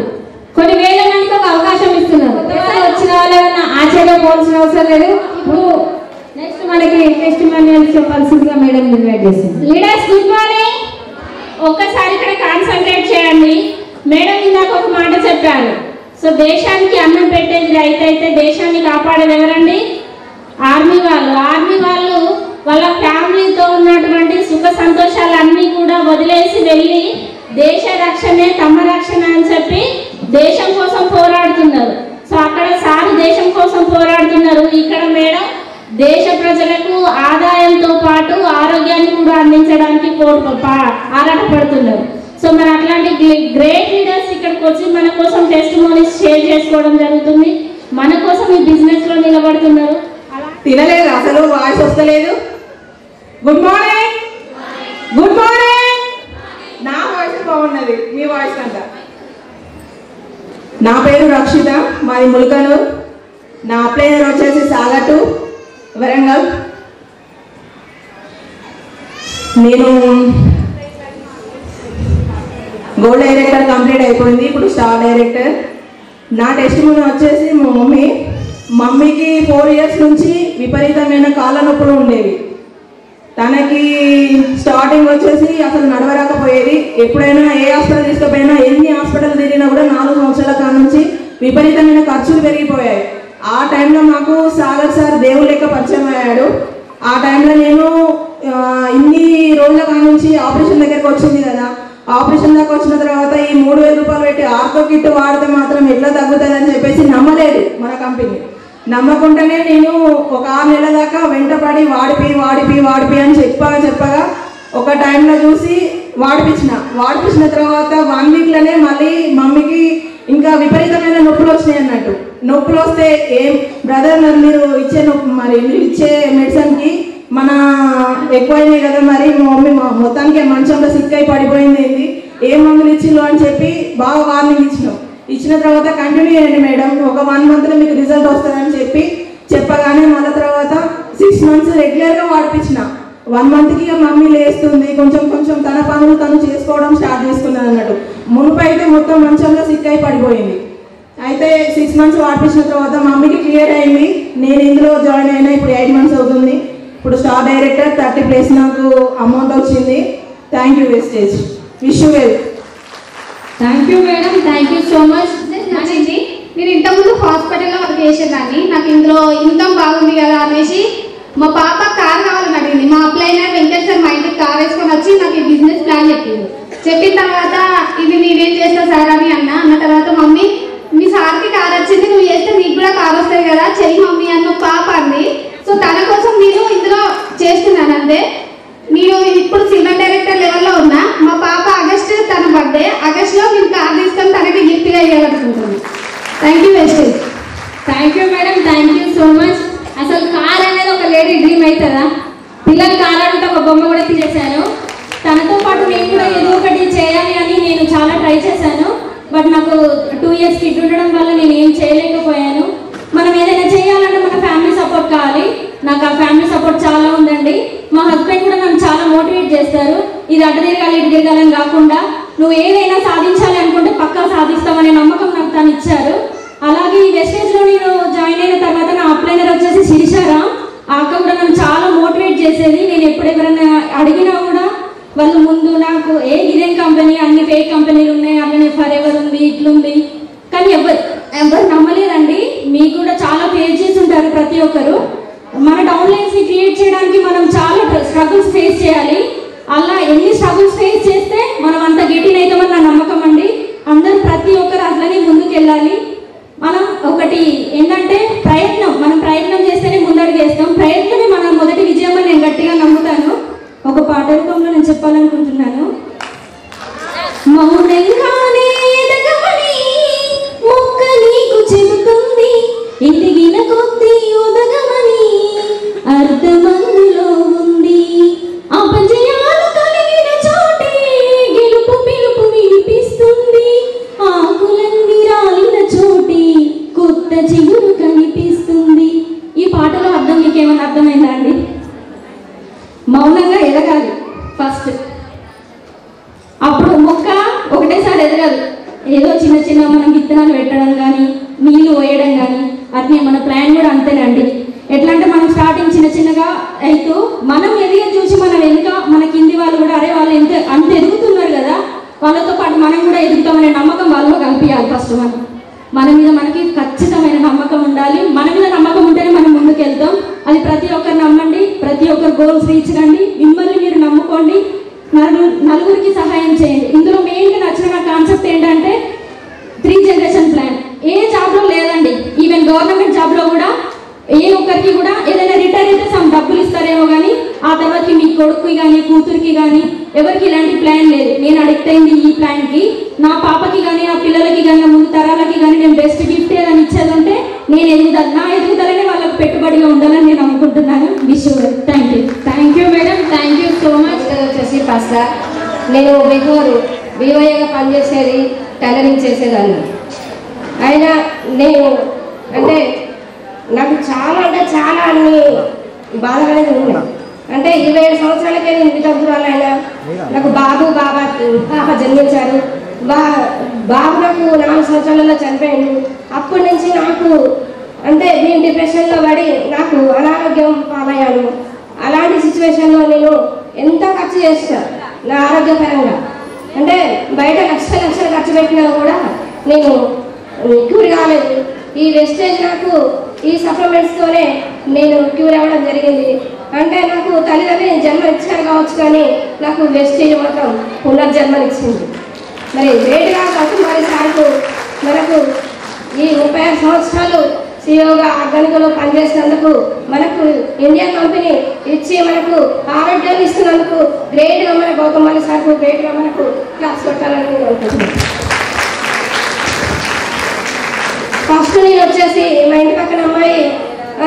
Speaker 5: కొన్ని వేల మందికి ఒక అవకాశం ఇస్తున్నారు. వచ్చిన వాళ్ళన్నా ఆశ్చర్యపోవాల్సిన అవసరం లేదు. ఇప్పుడు నెక్స్ట్ మనకి టెస్ట్ మాన్యువల్స్ చెప్పాల్సిందిగా మేడం ఇన్వైట్ చేస్తుంది.
Speaker 2: Leaders good morning. ఒక్కసారి ఇక్కడ కాన్సన్ట్రేట్ చేయండి. మేడం ఇందాక ఒక మాట చెప్పారు. సో దేశానికి అన్నం పెట్టేది రైతు అయితే దేశాన్ని కాపాడేది ఎవరండి? ఆర్మీ వాళ్ళు. ఆర్మీ వాళ్ళు వాళ్ళ ఫ్యామిలీతో ఉన్నటువంటి సుఖ సంతోషాలన్నీ కూడా వదిలేసి వెళ్ళి
Speaker 5: దేశ రక్షణే తమ రక్షణ అని చెప్పి దేశం కోసం పోరాడుతున్నారు. సో అక్కడ సార్ దేశం కోసం పోరాడుతున్నారు, ఇక్కడ మేడం దేశ ప్రజలకు ఆదాయంతో పాటు ఆరోగ్యాన్ని కూడా అందించడానికి ఆరాటపడుతున్నారు. సో మరి అట్లాంటి గ్రేట్ లీడర్స్ ఇక్కడికి వచ్చి మన కోసం టెస్టిమోనీస్ షేర్ చేసుకోవడం జరుగుతుంది, మన కోసం ఈ బిజినెస్ లో నిలబడుతున్నారు.
Speaker 10: తినలేదు, అసలు వాయిస్ వస్తలేదు. Good morning, good morning. నా వాయిస్ బాగున్నది మీ వాయిస్ కంట. నా పేరు రక్షిత, మాది ముల్కనూరు. నా అప్లైనర్ వచ్చేసి సాగటు వరంగల్. నేను గోల్డ్ డైరెక్టర్ కంప్లీట్ అయిపోయింది, ఇప్పుడు స్టార్ డైరెక్టర్. నా టెస్టిమోనీ వచ్చేసి మా మమ్మీకి 4 years నుంచి విపరీతమైన కాళ్ళ నొప్పులు ఉండేవి. తనకి స్టార్టింగ్ వచ్చేసి అసలు నడవరాకపోయేది. ఎప్పుడైనా ఏ హాస్పిటల్ తీసుకుపోయినా, ఎన్ని హాస్పిటల్ తిరిగినా కూడా 4 సంవత్సరాల కాడ నుంచి విపరీతమైన ఖర్చులు పెరిగిపోయాయి. ఆ టైంలో మాకు సాగర్ సార్ దేవుడు లెక్క పరిచయం అయ్యాడు. ఆ టైంలో నేను ఇన్ని రోజుల కాడ నుంచి ఆపరేషన్ దగ్గరకు వచ్చింది కదా, ఆపరేషన్ దాకా వచ్చిన తర్వాత ఈ 3000 రూపాయలు పెట్టి ఆర్థో కిట్ వాడితే మాత్రం ఎట్లా తగ్గుతుంది అని చెప్పేసి నమ్మలేదు మన కంపెనీ. నమ్మకుండానే నేను ఒక 6 నెలల దాకా వెంటపడి వాడిపి అని చెప్పగా ఒక టైంలో చూసి వాడిపించిన తర్వాత 1 weekలోనే మళ్ళీ మమ్మీకి ఇంకా విపరీతమైన నొప్పులు వచ్చినాయి అన్నట్టు. నొప్పులు వస్తే ఏం బ్రదర్ మీరు ఇచ్చే మెడిసిన్కి మన ఎక్కువైనాయి కదా, మరి మా మమ్మీ మొత్తానికి మంచంలో సిక్ అయి పడిపోయింది, ఏంది ఏ మందులు ఇచ్చిళ్ళు అని చెప్పి బాగా వార్నింగ్ ఇచ్చిన తర్వాత కంటిన్యూ చేయండి మేడం, ఒక 1 monthలో మీకు రిజల్ట్ వస్తుందని చెప్పగానే మళ్ళీ తర్వాత 6 months రెగ్యులర్గా వాడిపించిన. 1 monthకి మమ్మీ లేస్తుంది, కొంచెం తన పనులు తను చేసుకోవడం స్టార్ట్ చేసుకున్నాను అన్నట్టు. మునుపు అయితే మొత్తం మంచంలో సిక్ అయి పడిపోయింది. అయితే 6 months వాడిపించిన తర్వాత మమ్మీకి క్లియర్ అయింది. నేను ఇందులో జాయిన్ అయినా ఇప్పుడు 8 months అవుతుంది. ఇప్పుడు స్టార్ డైరెక్టర్ 30+ నాకు అమౌంట్ వచ్చింది. Thank you Vestige, wish you well.
Speaker 5: Thank you madam, thank you so much.
Speaker 2: నచ్చింది. నేను ఇంతకుముందు హాస్పిటల్లో వర్క్ చేసేదాన్ని, నాకు ఇందులో ఇన్కమ్ బాగుంది కదా అనేసి మా పాప కార్ కావాలని అడిగింది. మా అప్లైనర్ వెంకట్ సార్ మా ఇంటికి కార్ వేసుకొని వచ్చి నాకు ఈ బిజినెస్ ప్లాన్ చెప్పిన తర్వాత ఇది నేనేం చేస్తా సార్ అని అన్న తర్వాత మమ్మీ మీ సార్కి కార్ వచ్చింది, నువ్వు చేస్తే నీకు కూడా కార్ వస్తుంది కదా చెయ్యి మమ్మీ అన్న పాప అంది. సో తన కోసం నేను ఇందులో చేస్తున్నాను అంతే. నేను ఇప్పుడు సిల్వర్ డైరెక్టర్ లెవెల్లో ఉన్నా. మా పాప ఆగస్ట్ తన బర్త్డే, ఆగస్ట్లో నేను కార్ తీసుకొని తనకి గిఫ్ట్గా ఇవ్వాలనుకుంటున్నాను. Thank you Vestige.
Speaker 5: Thank you madam, thank you so much. అసలు కార్ అనేది ఒక లేడీ డ్రీమ్ అవుతుందా? పిల్లలు కార్ అంటే ఒక బొమ్మ కూడా తీసేశాను. తనతో పాటు నేను కూడా ఏదో ఒకటి చేయాలి అని నేను చాలా ట్రై చేశాను. బట్ నాకు 2 years కిడ్ ఉండడం వల్ల నేను ఏం చేయలేకపోయాను. మనం ఏదైనా చేయాలంటే మన ఫ్యామిలీ సపోర్ట్ కావాలి. నాకు ఆ ఫ్యామిలీ సపోర్ట్ చాలా ఉందండి. మా హస్బెండ్ కూడా నన్ను చాలా మోటివేట్ చేస్తారు. ఇది అడ్డ తిరగాలి ఇటు తిరగాలని కాకుండా నువ్వు ఏదైనా సాధించాలి అనుకుంటే పక్కా సాధిస్తామనే నమ్మకం నాకు తను ఇచ్చారు. అలాగే ఈ వెస్టేజ్లో నేను జాయిన్ అయిన తర్వాత నా అప్లైనర్ వచ్చేసి శిరీషారా. ఆ అక్క కూడా నన్ను చాలా మోటివేట్ చేసేది. నేను ఎప్పుడు ఎవరైనా అడిగినా కూడా వాళ్ళు ముందు నాకు ఇదేం కంపెనీ, అన్ని ఫేక్ కంపెనీలు ఉన్నాయి, అలానే ఫర్ ఎవర్ ఉంది, ఇట్లుంది, కానీ ఎవరు నమ్మలేదండి. మీకు కూడా చాలా ఫేస్ చేసి ఉంటారు ప్రతి ఒక్కరు. మన డౌన్లైన్స్ని క్రియేట్ చేయడానికి మనం చాలా స్ట్రగుల్స్ ఫేస్ చేయాలి. అలా ఎన్ని స్ట్రగుల్స్ ఫేస్ చేస్తే మనం అంత గెటిన్ అవుతామని నా నమ్మకం అండి. అందరూ ప్రతి ఒక్కరు అట్లనే ముందుకు వెళ్ళాలి. మనం ఒకటి ఏంటంటే మనం ప్రయత్నం చేస్తేనే ముందడుగు వేస్తాం. ప్రయత్నమే మన మొదటి విజయం అని నేను గట్టిగా నమ్ముతాను. ఒక పాట రూపంలో నేను చెప్పాలనుకుంటున్నాను. మౌనంగానే ఎదగమని మొక్క నీకు చెబుతుంది, ఎదిగిన కొద్దీ ఒదగమని అర్థమందులో ఉంది. అపజయాలు కలిగిన చోటే గెలుపు పిలుపు వినిపిస్తుంది, ఆకులన్నీ రాలిన చోటే కొత్త చిగురు కనిపిస్తుంది. ఈ పాటలో అర్థం మీకేమైనా అర్థమైందా అండి? మౌనంగా ఎదగాలి ఫస్ట్. అప్పుడు మొక్క ఒకటేసారి ఎదగదు. ఏదో చిన్న మనం విత్తనాలు పెట్టడం కానీ నీళ్లు పోయడం కానీ అట్నే మన ప్లాన్ కూడా అంతేనండి. ఎట్లా అంటే మనం స్టార్టింగ్ చిన్నగా అయితే మనం ఎదిగే చూసి మన వెనుక మన కింది వాళ్ళు కూడా అరే వాళ్ళు అంత ఎదుగుతున్నారు కదా, వాళ్ళతో పాటు మనం కూడా ఎదుగుతామనే నమ్మకం వాళ్ళలో కల్పించాలి. ఫస్ట్ మన మీద మనకి ఖచ్చితమైన నమ్మకం ఉండాలి. మన మీద నమ్మకం ఉంటేనే మనం ముందుకు వెళ్తాం. అది ప్రతి ఒక్కరు నమ్మండి, ప్రతి ఒక్కరు గోల్స్ రీచ్ కండి, మిమ్మల్ని మీరు నమ్ముకోండి. నలుగురికి సహాయం చేయండి. ఇందులో మెయిన్గా నచ్చిన నా కాన్సెప్ట్ ఏంటంటే 3 జనరేషన్ ప్లాన్. ఏ జాబ్లో లేదండి, ఈవెన్ గవర్నమెంట్ జాబ్లో కూడా ఏ ఒక్కరికి కూడా ఏదైనా రిటైర్ అయితే సమ్ డబ్బులు ఇస్తారేమో కానీ ఆ తర్వాతకి మీ కొడుకుకి కానీ కూతురికి కానీ ఎవరికి ఇలాంటి ప్లాన్ లేదు. నేను అడిక్ట్ అయింది ఈ ప్లాన్కి. నా పాపకి కానీ నా పిల్లలకి కానీ నా ముందు తరాలకి కానీ నేను బెస్ట్ గిఫ్ట్ ఏదైనా ఇచ్చేది ఉంటే నేను నా ఎదుగుదలనే వాళ్ళకి పెట్టుబడిగా ఉండాలని నేను అనుకుంటున్నాను. Wish you. Thank you madam. Thank you so much.
Speaker 11: వచ్చేసి ఫస్ట్ నేను బిఫోర్ బీవైగా పనిచేసేది, టైలరింగ్ చేసేదాన్ని. అయినా నేను అంటే నాకు చాలా అన్ని బాధలు అనేది ఉన్నాయి. అంటే 27 సంవత్సరాలకే నేను వితంతురాలైనా నాకు పాప జన్మించారు. బాబు నాకు 4 సంవత్సరాలలో చనిపోయింది. అప్పటి నుంచి నాకు అంటే నేను డిప్రెషన్లో పడి నాకు అనారోగ్యం పాలయ్యాను. అలాంటి సిచ్యువేషన్లో నేను ఎంత ఖర్చు చేస్తాను నా ఆరోగ్యపరంగా, అంటే బయట లక్షలు ఖర్చు పెట్టినా కూడా నేను క్యూర్ కాలేదు. ఈ వెస్టేజ్ నాకు ఈ సప్లిమెంట్స్తోనే నేను క్యూర్ అవ్వడం జరిగింది. అంటే నాకు తల్లిదండ్రులు జన్మ ఇచ్చారు కావచ్చు, కానీ నాకు వెస్టేజ్ మాత్రం పునర్జన్మనిచ్చింది. మరి వేడిగా కౌకుమారి సార్కు మనకు ఈ 35 సంవత్సరాలు సిఇఓగా ఆర్గానిక్లో పనిచేసినందుకు మనకు ఇండియా కంపెనీ ఇచ్చి మనకు ఆరోగ్యాన్ని ఇస్తున్నందుకు గ్రేట్గా మన గౌతమాలి సార్కు గ్రేట్గా మనకు క్లాస్ కొట్టాలని నేను అనుకుంటున్నాను. ఫస్ట్ నేను వచ్చేసి మా ఇంటి పక్కన అమ్మాయి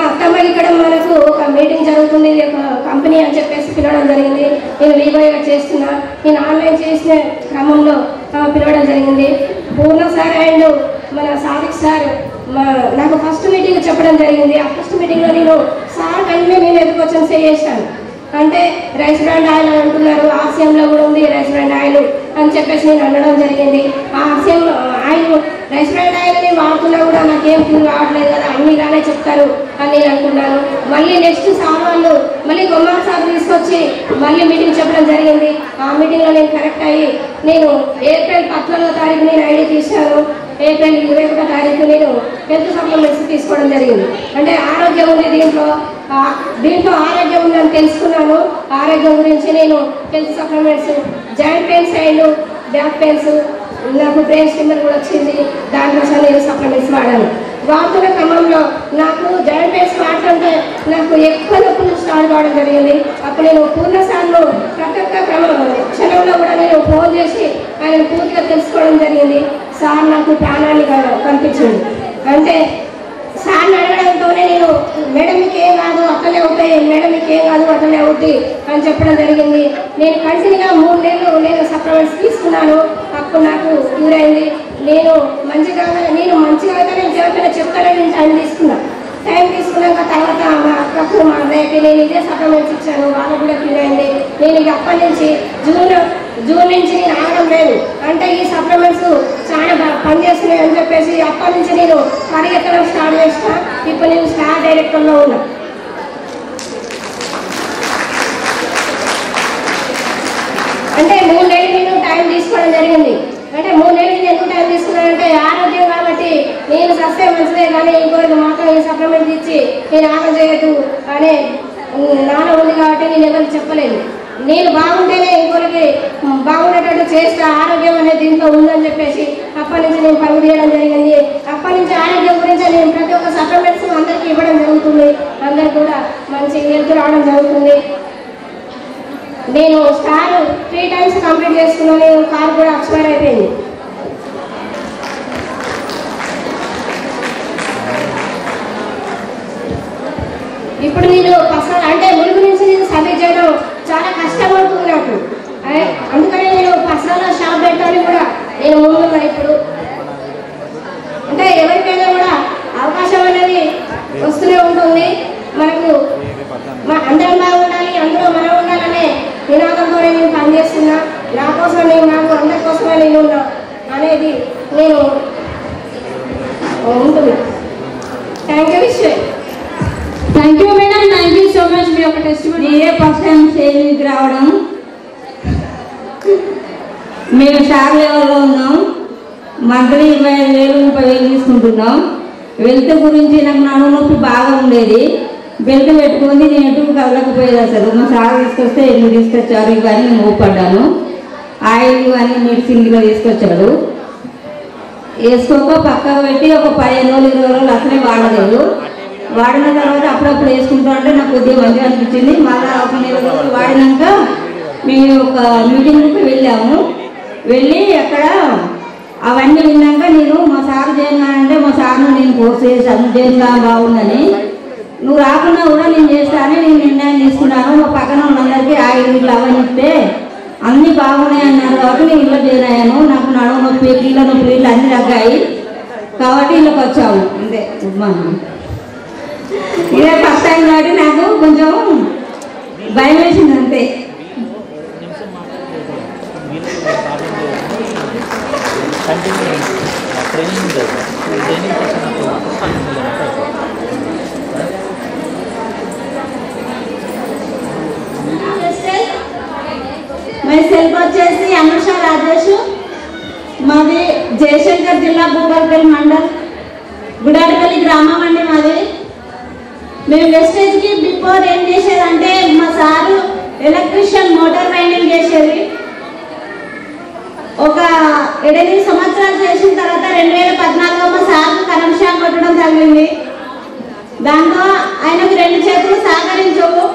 Speaker 11: అత్తమ్మాయి ఇక్కడ మనకు ఒక మీటింగ్ జరుగుతుంది, ఒక కంపెనీ అని చెప్పేసి పిలవడం జరిగింది. నేను వీవైగా చేస్తున్నా, నేను ఆన్లైన్ చేసిన క్రమంలో పిలవడం జరిగింది. పూర్ణ సార్ అండ్ మన సాదిక్ సార్ నాకు ఫస్ట్ మీటింగ్ చెప్పడం జరిగింది. ఆ ఫస్ట్ మీటింగ్లో నేను సార్ కన్నీ మేము ఎదుర్కొచ్చాను చేశాను. అంటే రైస్ బ్రాండ్ ఆయిల్ అంటున్నారు, ఆర్సీఎంలో కూడా ఉంది రైస్ బ్రాండ్ ఆయిల్ అని చెప్పేసి నేను అనడం జరిగింది. ఆ RCM oil rice brand oil నేను వాడుతున్నా కూడా నాకేం ఫీల్ రావట్లేదు కదా, అన్ని ఇలానే చెప్తారు అని నేను అనుకున్నాను. మళ్ళీ నెక్స్ట్ సార్ వాళ్ళు మళ్ళీ గొమ్మార్ సార్ తీసుకొచ్చి మళ్ళీ మీటింగ్ చెప్పడం జరిగింది. ఆ మీటింగ్లో నేను కరెక్ట్ అయ్యి నేను ఏప్రిల్ 14వ తారీఖు నేను ఐడి తీశాను. ఏప్రిల్ 21వ తారీఖు నేను హెల్త్ సప్లిమెంట్స్ తీసుకోవడం జరిగింది. అంటే ఆరోగ్యం ఉంది దీంట్లో ఆరోగ్యం ఉందని తెలుసుకున్నాను. ఆరోగ్యం గురించి నేను health supplements joint pains and back pains, నాకు బ్రెయిన్ స్టిమ్మర్ కూడా వచ్చింది, దానికోసం నేను సప్లిమెంట్స్ వాడాను. వాడుతున్న క్రమంలో నాకు జాయింట్ పెయిన్స్ వాడుతుంటే నాకు ఎక్కువ నొప్పులు స్టార్ట్ కావడం జరిగింది. అప్పుడు నేను పూర్ణ సార్ను ప్రతి ఒక్క క్షణంలో కూడా నేను ఫోన్ చేసి ఆయన పూర్తిగా తెలుసుకోవడం జరిగింది. సార్ నాకు ప్రాణాన్ని కనిపించింది. అంటే సార్ని అడగడంతోనే నేను మేడం మీకు ఏం కాదు అట్లనే అవుతాయి, మేడం మీకు ఏం కాదు అట్లనే అవుతాయి అని చెప్పడం జరిగింది. నేను కంటిన్యూగా 3 నెలలు నేను సప్లిమెంట్స్ తీసుకున్నాను. అప్పుడు నాకు క్యూర్ అయింది. నేను మంచిగా అయితే నేను ఎవరికైనా చెప్తానని నేను టైం తీసుకున్నాక తర్వాత మా అక్కకు మా అన్నయ్యకి నేను ఇదే సప్లిమెంట్స్ ఇచ్చాను, వాళ్ళకు కూడా క్యూర్ అయింది. నేను ఇక అప్పటి నుంచి జూన్ నుంచి నేను ఆగడం లేదు. అంటే ఈ సప్లిమెంట్స్ చాలా బాగా పనిచేస్తున్నాయి అని చెప్పేసి అప్పటి నుంచి నేను పరిగెత్తడం స్టార్ట్ చేసిన. ఇప్పుడు నేను స్టార్ డైరెక్టర్లో ఉన్నా. అంటే 3 నెలలు నేను టైం తీసుకోవడం జరిగింది. అంటే 3 నెలలు నేను ఎందుకు టైం తీసుకున్నానంటే ఆరోగ్యం కాబట్టి నేను సస్తే మంచిదే కానీ ఇంకొకరికి మాత్రం ఈ సప్లిమెంట్ ఇచ్చి నేను ఆగం చేయొద్దు అనే నాన్న ఉంది కాబట్టి నేను ఎవరికి చెప్పలేదు. నేను బాగుంటేనే ఇంకొకరికి బాగుండేటట్టు చేస్తా, ఆరోగ్యం అనేది దీంట్లో ఉందని చెప్పేసి అప్పటి నుంచి నేను పరుగు తీయడం జరిగింది. అప్పటి నుంచి ఆరోగ్యం గురించి నేను ప్రతి ఒక్క సప్లిమెంట్స్ అందరికీ ఇవ్వడం జరుగుతుంది. అందరికి కూడా మంచి హెల్త్ రావడం జరుగుతుంది. నేను స్టార్ 3 టైమ్స్ కంప్లీట్ చేసుకున్నాను. కార్ కూడా ఎక్స్పైర్ అయిపోయింది. ఇప్పుడు నేను పర్సనల్ అంటే ములుగు నుంచి నేను సబ్మిట్ చేయడం చాలా కష్టమవుతుంది నాకు. అందుకని నేను పర్సనల్ షాప్ పెట్టాలని కూడా నేను ముందున్నా. ఇప్పుడు అంటే ఎవరికైనా కూడా అవకాశం అనేది వస్తూనే ఉంటుంది. మనకు అందరం బాగుండాలి, అందులో మనం ఉండాలనే నినాదంతోనే నేను పనిచేస్తున్నా. నా కోసం నాకు అందరి కోసమే నేను ఉన్నా అనేది నేను ఉంటుంది. థ్యాంక్ యూ విశ్వే.
Speaker 5: Thank you madam. Thank you so much. మీ ఒక టెస్ట్
Speaker 12: మీరే ఫస్ట్ టైం స్టేజ్కి రావడం. మేము స్టార్ లెవెల్లో ఉన్నాం. మంత్లీ 25,000 30,000 తీసుకుంటున్నాం. హెల్త్ గురించి నాకు నడుము నొప్పి బాగా ఉండేది. బెల్ట్ పెట్టుకొని నేను ఎటు అవ్వకపోయేది అసలు. మా సార్ తీసుకొస్తే ఎందుకు తీసుకొచ్చారు ఇవన్నీ నేను ఊపడ్డాను. ఆయిల్ అని మెడిసిన్ కిలో తీసుకొచ్చాడు. వేసుకోక పక్కకు పెట్టి ఒక 15 రోజులు 20 రోజులు అసలే వాడలేదు. వాడిన తర్వాత అప్పుడప్పుడు వేసుకుంటా అంటే నాకు కొద్దిగా మంచిగా అనిపించింది. మళ్ళీ ఒక 20 రోజులు వాడినాక మేము ఒక మీటింగ్కి వెళ్ళాము. వెళ్ళి అక్కడ అవన్నీ విన్నాక నేను మా సార్ చేయగానంటే మా సార్ను నేను ఫోర్స్ చేశాను చేస్తా బాగుందని. నువ్వు రాకుండా కూడా నేను చేస్తానని నేను నిర్ణయం తీసుకున్నాను. మా పక్కన ఉన్నందరికీ ఆయిల్ ఇట్లా అవన్నీ ఇస్తే అన్నీ బాగున్నాయి అన్నారు కాబట్టి నేను ఇల్లు జాయిన్ అయ్యాను. నాకు నడుము నొప్పి కీళ్ళ నొప్పి ఇట్లా అన్నీ తగ్గాయి కాబట్టి ఇళ్ళకి వచ్చాము. అంతే ఇదే ఫస్ట్ టైం కాబట్టి నాకు కొంచెం భయం వేసింది అంతే.
Speaker 6: మై సెల్ఫ్ వచ్చేసి అనుష రాజేష్. మాది జయశంకర్ జిల్లా భూపాలపల్లి మండల్ గుడాడపల్లి గ్రామం అండి మాది. మేము వెస్టేజ్కి బిఫోర్ ఏం చేసేదంటే మా సారు ఎలక్ట్రీషియన్ మోటార్ వైండింగ్ చేసేది. ఒక 8 సంవత్సరాలు చేసిన తర్వాత 2014లో మా సార్కు కరెంట్ షాక్ కొట్టడం జరిగింది. దాంతో ఆయనకు 2 చేతులు సహకరించవు.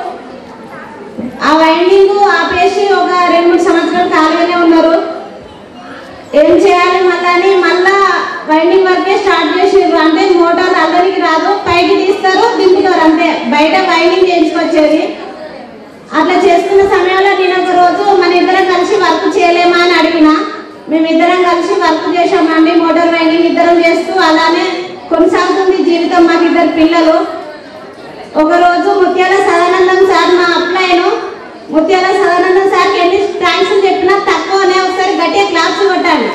Speaker 6: ఆ వైండింగ్ ఆపేసి ఒక 2-3 సంవత్సరాలు ఖాళీగానే ఉన్నారు. ఏం చేయాలి మళ్ళా వైండింగ్ వర్కే స్టార్ట్ చేసారు. అంటే మోటార్ అల్లరికి రాదు, పైకి తీస్తారు దింపుతారు అంతే. బయట వైండింగ్ చేయించుకొచ్చేది. అట్లా చేస్తున్న సమయంలో నేను ఒక రోజు మన ఇద్దరం కలిసి వర్క్ చేయలేమా అని అడిగిన. మేమిద్దరం కలిసి వర్క్ చేసామండి. మోటార్ వైండింగ్ ఇద్దరం చేస్తూ అలానే కొనసాగుతుంది జీవితం. మాకు 2 పిల్లలు. ఒకరోజు ముత్యాల సదానందం సార్ మా అప్లైను ముత్యాల సదానందం సార్కి ఎన్ని థ్యాంక్స్ చెప్పినా తక్కువనే. ఒకసారి గట్టిగా క్లాప్స్ కొట్టాలి.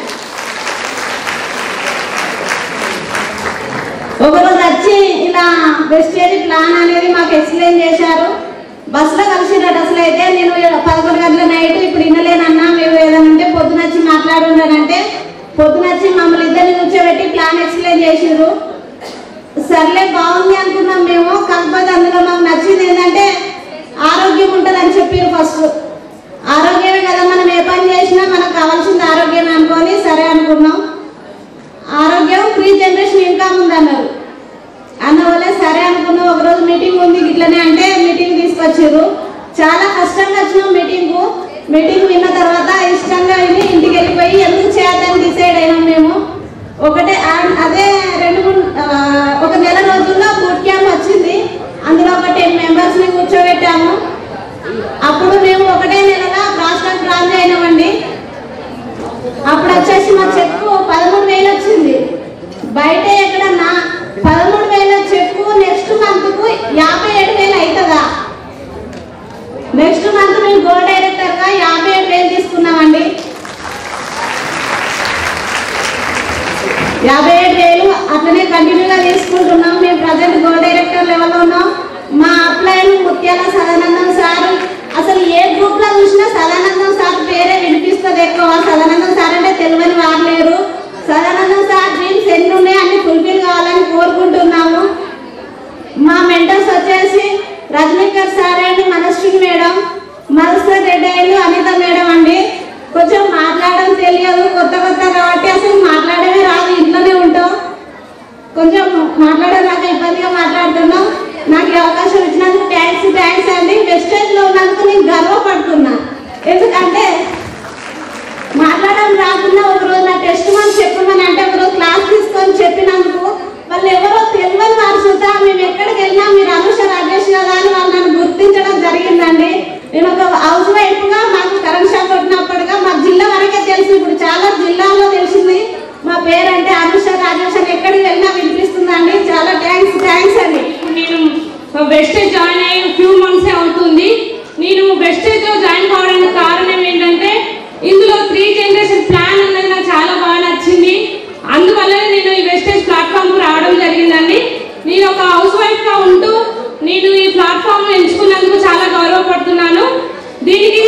Speaker 6: ఒకరోజు వచ్చి ఇలా వెస్టేజ్ ప్లాన్ అనేది మాకు ఎక్స్ప్లెయిన్ చేశారు. బస్సులో కలిసినట్టు అసలు అయితే నేను 11 గంటల నైట్ ఇప్పుడు వినలేనన్నా మీరు ఏదైనా ఉంటే పొద్దునొచ్చి మాట్లాడుండానంటే పొద్దునొచ్చి మమ్మల్ని ఇద్దరిని కూర్చోబెట్టి ప్లాన్ ఎక్స్ప్లెయిన్ చేసారు. సర్లే బాగుంది అనుకున్నాం మేము. కాకపోతే అందులో మాకు నచ్చింది ఏంటంటే ఆరోగ్యం ఉంటుందని చెప్పారు. ఫస్ట్ ఆరోగ్యమే కదా, మనం ఏ పని చేసినా మనకు కావాల్సింది ఆరోగ్యమే అనుకొని సరే అనుకున్నాం. ఆరోగ్యం ఫ్రీ జనరేషన్ ఇన్కమ్ ఉంది అన్నారు. అందువల్ల సరే అనుకున్నాం. ఒకరోజు మీటింగ్ ఉంది ఇట్లనే అంటే మీటింగ్ తీసుకొచ్చారు. చాలా కష్టంగా వచ్చినాం మీటింగ్ విన్న తర్వాత ఇష్టంగా విని ఇంటికి వెళ్ళిపోయి ఎందుకు చేద్దామని డిసైడ్ అయినాం మేము. అదే 1 నెల రోజుల్లో బూట్ క్యాంప్ వచ్చింది. అందులో ఒక 10 మెంబర్స్ని కూర్చోబెట్టాము. అప్పుడు మేము 1 నెలలో రాష్ట్రానికి రాజు అయినామండి. అప్పుడు వచ్చేసి మా చెక్కు 13,000 వచ్చింది. బయట ఎక్కడన్నా 13,000 చెక్కు నెక్స్ట్ మంత్కు 57,000 అవుతుందా? నెక్స్ట్ మంత్ మేము గో డైరెక్టర్గా 57,000 తీసుకున్నామండి. 57,000 అట్లనే కంటిన్యూగా తీసుకుంటున్నాం. మేము ప్రజెంట్ గో డైరెక్టర్ లెవెల్లో ఉన్నాం. మా అప్లైన్ ముత్యాల సదానందం సార్. అసలు ఏ గ్రూప్లో చూసినా సదానందం సార్ పేరే వినిపిస్తుంది ఎక్కువ. సదానందం సార్ అంటే తెలియని వారు లేరు. సదానందం సార్ డ్రీమ్స్ ఎన్ని ఉన్నాయి అన్ని ఫుల్ఫిల్ కావాలని కోరుకుంటున్నాము. మా మెంటర్స్ వచ్చేసి Rajanikar sir and Manashri madam, Malsar Reddy and Anitha madam అండి. కొంచెం మాట్లాడడం తెలియదు, కొత్త కాబట్టి అసలు మాట్లాడమే రాదు. ఇంట్లోనే ఉంటాం, కొంచెం మాట్లాడడం రాక ఇబ్బందిగా మాట్లాడుతున్నాం. నాకు ఈ అవకాశం ఇచ్చినందుకు థ్యాంక్స్ అండి. వెస్టేజ్లో ఉన్నందుకు నేను గర్వపడుతున్నా. ఎందుకంటే మాట్లాడడం రాకుండా ఒకరోజు నా టెస్ట్ మనం చెప్పమని అంటే ఒకరోజు క్లాస్ తీసుకొని చెప్పినందుకు వాళ్ళు ఎవరో తెలియని వారు సుతా మేము ఎక్కడికి వెళ్ళినా మీరు అనుష రాజేష్ కదా అని వాళ్ళు నన్ను గుర్తించడం జరిగిందండి. నేను ఒక హౌస్ వైఫ్గా మాకు కరెంట్ షాక్ కొట్టినప్పుడుగా మా జిల్లా వరకే తెలుసు. ఇప్పుడు చాలా జిల్లాల్లో తెలిసింది మా పేరంటే అనుష రాజేష్ అని. ఎక్కడికి వెళ్ళినా వినిపిస్తుందండి. చాలా థ్యాంక్స్ అండి.
Speaker 13: నేను వెస్టేజ్ జాయిన్ అయ్యి ఫ్యూ మంత్స్ అవుతుంది. నేను వెస్టేజ్లో జాయిన్ కావడానికి కారణం ఏంటంటే ఇందులో 3 జనరేషన్ ప్లాన్ అన్నది నాకు చాలా బాగా నచ్చింది. అందువల్లనే నేను ఈ వెస్టేజ్ ప్లాట్ఫామ్కు రావడం జరిగిందండి. నేను ఒక హౌస్ వైఫ్గా ఉంటూ నేను ఈ ప్లాట్ఫామ్ ఎంచుకున్నందుకు చాలా గౌరవపడుతున్నాను. దీనికి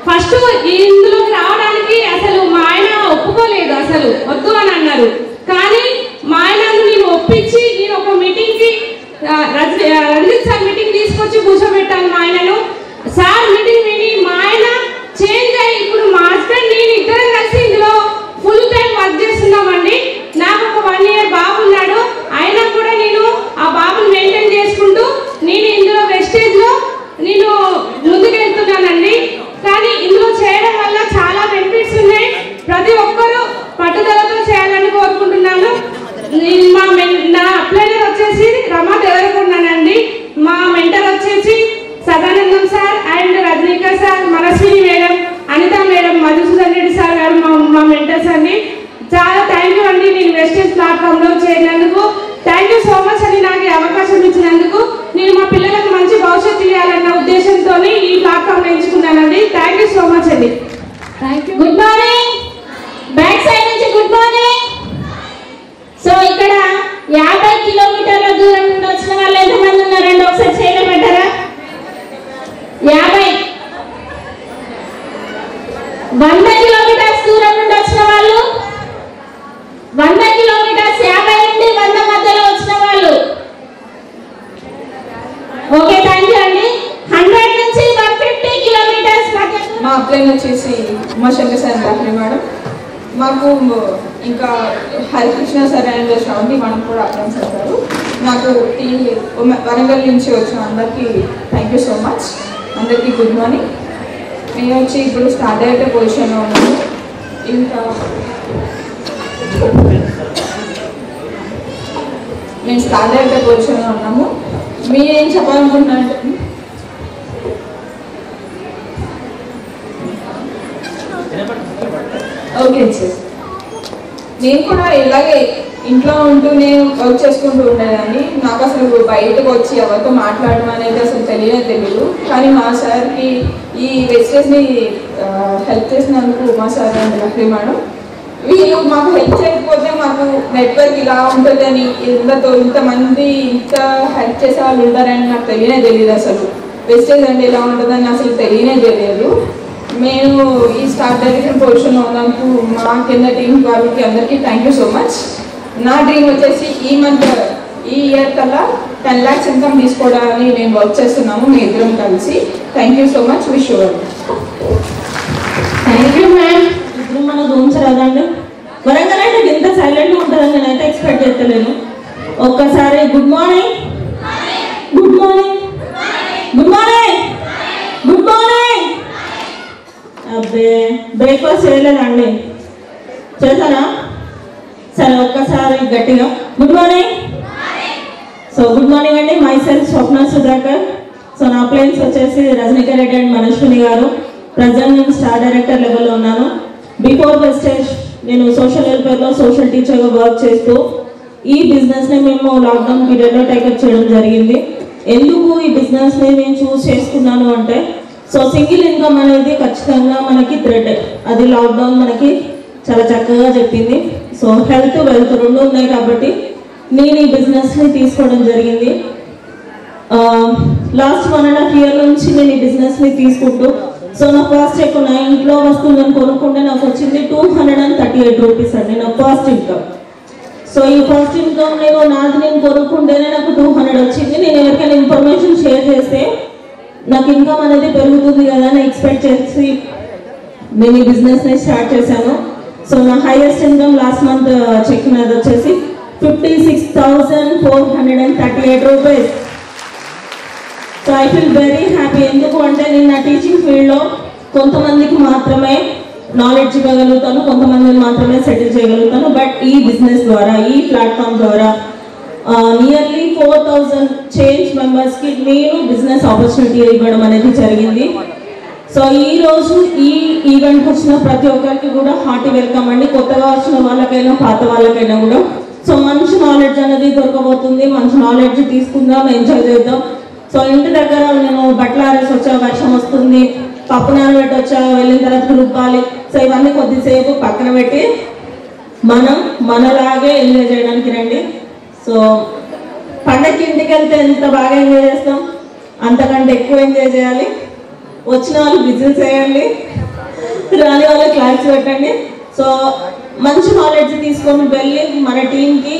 Speaker 13: ఫస్ట్ ఇందులోకి రావడానికి అసలు మా ఆయన ఒప్పుకోలేదు, అసలు వద్దు అని అన్నారు. కానీ మా ఆయనను నేను ఒప్పించి నేను ఒక మీటింగ్కి రంజిత్ సార్ మీటింగ్ తీసుకొని తీసుకొచ్చి కూర్చోబెట్టాను మా ఆయనను. సార్ మీటింగ్ విని మా ఆయన చేంజ్ అయ్యి ఇప్పుడు మా హస్బెండ్ నేను ఇద్దరం కలిసి ఇందులో ఫుల్ టైం వర్క్ చేస్తున్నామండి. నాకు ఒక 1 year బాబు ఉన్నాడు. అయినా కూడా నేను ఆ బాబుని మెయింటైన్ చేసుకుంటూ నేను ఇందులో వెస్టేజ్లో నేను ముందుకెళ్తున్నానండి. కానీ ఇందులో చేయడం వల్ల చాలా బెనిఫిట్స్ ఉన్నాయి. ప్రతి ఒక్కరూ పట్టుదలతో చేయాలని కోరుకుంటున్నాను. నా అప్లైనర్ వచ్చేసి రమా దేవరకొండనండి. మా మెంటర్ వచ్చేసి Sadanandam sir and Rajanika sir, Manaswini madam, Anitha madam, Madhusudan Reddy sir గారు మా మెంటర్స్ అండి. చాలా థ్యాంక్ యూ అండి నేను వెస్టేజ్ ప్లాట్ఫామ్లో చేరినందుకు. థ్యాంక్ యూ సో మచ్ అండి నాకు ఈ అవకాశం ఇచ్చినందుకు. నేను మా పిల్లలకు మంచి భవిష్యత్తు ఇవ్వాలన్న ఉద్దేశంతో ఈ ప్లాట్ఫామ్ ఎంచుకున్నానండి. థ్యాంక్ యూ సో మచ్ అండి.
Speaker 5: Thank you. Good morning. Back side నుంచి గుడ్ మార్నింగ్. సో ఇక్కడ 50 కిలోమీటర్ల దూరం నుండి వచ్చిన వాళ్ళు ఎంతమంది ఉన్నారండి? ఒకసారి చేయలేమంటారా? 50. 100 కిలోమీటర్స్ దూరం నుండి వచ్చిన వాళ్ళు, 100 కిలోమీటర్స్ 50 నుండి 100 మధ్యలో వచ్చిన వాళ్ళు. ఓకే థ్యాంక్ యూ అండి. 100 నుంచి 150 కిలోమీటర్స్.
Speaker 14: మా అప్లైన్ వచ్చేసి ఉమాశంకర్ సార్ రాహుల్ మేడం, మాకు ఇంకా Harikrishna sir and Sravanthi madam కూడా అప్లైన్ చేశారు. నాకు ఈ వరంగల్ నుంచి వచ్చిన అందరికీ థ్యాంక్ యూ సో మచ్. అందరికీ గుడ్ మార్నింగ్. నేను వచ్చి ఇప్పుడు స్టార్ట్ అయ్యే పొజిషన్లో ఉన్నాను. ఇంకా మేము స్టార్ట్ అయ్యే పొజిషన్లో ఉన్నాము. మీరేం చెప్పాలనుకుంటున్నారు? ఓకే సార్, నేను కూడా ఇలాగే ఇంట్లో ఉంటూనే వర్క్ చేసుకుంటూ ఉండేదాన్ని. నాకు అసలు బయటకు వచ్చి ఎవరితో మాట్లాడడం అనేది అసలు తెలియదు. కానీ మా సార్కి ఈ వెస్టేజ్ని హెల్ప్ చేసినందుకు మా సార్ అండ్ లక్ష్మీ మేడం, వీళ్ళు మాకు హెల్ప్ చేయకపోతే మాకు నెట్వర్క్ ఇలా ఉంటుందని, ఇంతమంది ఇంత హెల్ప్ చేసే వాళ్ళు ఉంటారని నాకు తెలియదు. అసలు వెస్టేజ్ అంటే ఇలా ఉంటుందని అసలు తెలియదు. మేము ఈ స్టార్ట్ డైరెక్షన్ పొజిషన్లో ఉన్నందుకు మా కింద టీం వాళ్ళకి అందరికీ థ్యాంక్ యూ సో మచ్. నా డ్రీమ్ వచ్చేసి ఈ ఇయర్ కల్లా 10 lakhs ఇన్కమ్ తీసుకోవడానికి నేను వర్క్ చేస్తున్నాము మీ ఇద్దరం కలిసి. Thank you so much. Wish you.
Speaker 10: Thank you ma'am. ఇప్పుడు మన రూమ్స్ రాదండి. వరంగల్ అంటే ఇంత సైలెంట్గా ఉంటుందని నేనైతే ఎక్స్పెక్ట్ చేస్తలేను. ఒక్కసారి good morning, good morning, good morning, good morning. అబ్బే బ్రేక్ఫాస్ట్ చేయలేదండి, చేశారా? సరే ఒక్కసారి గట్టిగా good morning. So good morning అండి. Myself Swapna Sudhakar. So నా ప్లేన్స్ వచ్చేసి రజనీకా రెడ్డి అండ్ మనస్విని గారు. ప్రజెంట్ నేను స్టార్ డైరెక్టర్ లెవెల్లో ఉన్నాను. బిఫోర్ వెస్టేజ్ నేను సోషల్ వెల్ఫేర్లో సోషల్ టీచర్గా వర్క్ చేస్తూ ఈ బిజినెస్ని మేము లాక్డౌన్ పీరియడ్లో టేకప్ చేయడం జరిగింది. ఎందుకు ఈ బిజినెస్ని నేను చూస్ చేసుకున్నాను అంటే, సో సింగిల్ ఇన్కమ్ అనేది ఖచ్చితంగా మనకి థ్రెడ్, అది లాక్డౌన్ మనకి చాలా చక్కగా చెప్పింది. సో హెల్త్ వెల్త్ రెండు ఉన్నాయి కాబట్టి నేను ఈ బిజినెస్ని తీసుకోవడం జరిగింది. లాస్ట్ 1.5 year నుంచి నేను ఈ బిజినెస్ని తీసుకుంటూ, సో నా ఫస్ట్ ఎక్కువ నా ఇంట్లో వస్తువులను కొనుక్కుంటే నాకు వచ్చింది 238 రూపీస్ అండి నా ఫస్ట్ ఇన్కమ్. సో ఈ ఫస్ట్ ఇన్కమ్ నేను కొనుక్కుంటేనే నాకు 200 వచ్చింది. నేను ఎవరికైనా ఇన్ఫర్మేషన్ షేర్ చేస్తే నాకు ఇన్కమ్ అనేది పెరుగుతుంది కదా అని ఎక్స్పెక్ట్ చేసి నేను ఈ బిజినెస్ని స్టార్ట్ చేశాను. సో నా highest income last month cheque మీద వచ్చేసి 56,438 rupees. So I feel very happy. ఎందుకు అంటే నేను నా టీచింగ్ ఫీల్డ్లో కొంతమందికి మాత్రమే నాలెడ్జ్ ఇవ్వగలుగుతాను, కొంతమందిని మాత్రమే సెటిల్ చేయగలుగుతాను. బట్ ఈ బిజినెస్ ద్వారా, ఈ ప్లాట్ఫామ్ ద్వారా నియర్లీ 4,000 చేంజ్ మెంబర్స్కి నేను బిజినెస్ ఆపర్చునిటీ ఇవ్వడం అనేది జరిగింది. సో ఈరోజు ఈ ఈవెంట్కి వచ్చిన ప్రతి ఒక్కరికి కూడా హార్టీ వెల్కమ్ అండి. కొత్తగా వచ్చిన వాళ్ళకైనా పాత వాళ్ళకైనా కూడా. సో మంచి నాలెడ్జ్ అనేది దొరకబోతుంది. మంచి నాలెడ్జ్ తీసుకుందాం, ఎంజాయ్ చేద్దాం. సో ఇంటి దగ్గర నేను బట్టలు ఆరేసి వచ్చా, వర్షం వస్తుంది, పప్పు నానబెట్టి వచ్చా, వెళ్ళిన తర్వాత రుబ్బాలి. సో ఇవన్నీ కొద్దిసేపు పక్కన పెట్టి మనం మనలాగే ఎంజాయ్ చేయడానికి రండి. సో పండగకి ఇంటికి వెళ్తే ఎంత బాగా ఎంజాయ్ చేస్తాం, అంతకంటే ఎక్కువ ఎంజాయ్ చేయాలి. వచ్చిన వాళ్ళు బిజినెస్ చేయండి, రాని వాళ్ళు క్లాస్ పెట్టండి. సో మంచి నాలెడ్జ్ తీసుకొని వెళ్ళి మన టీంకి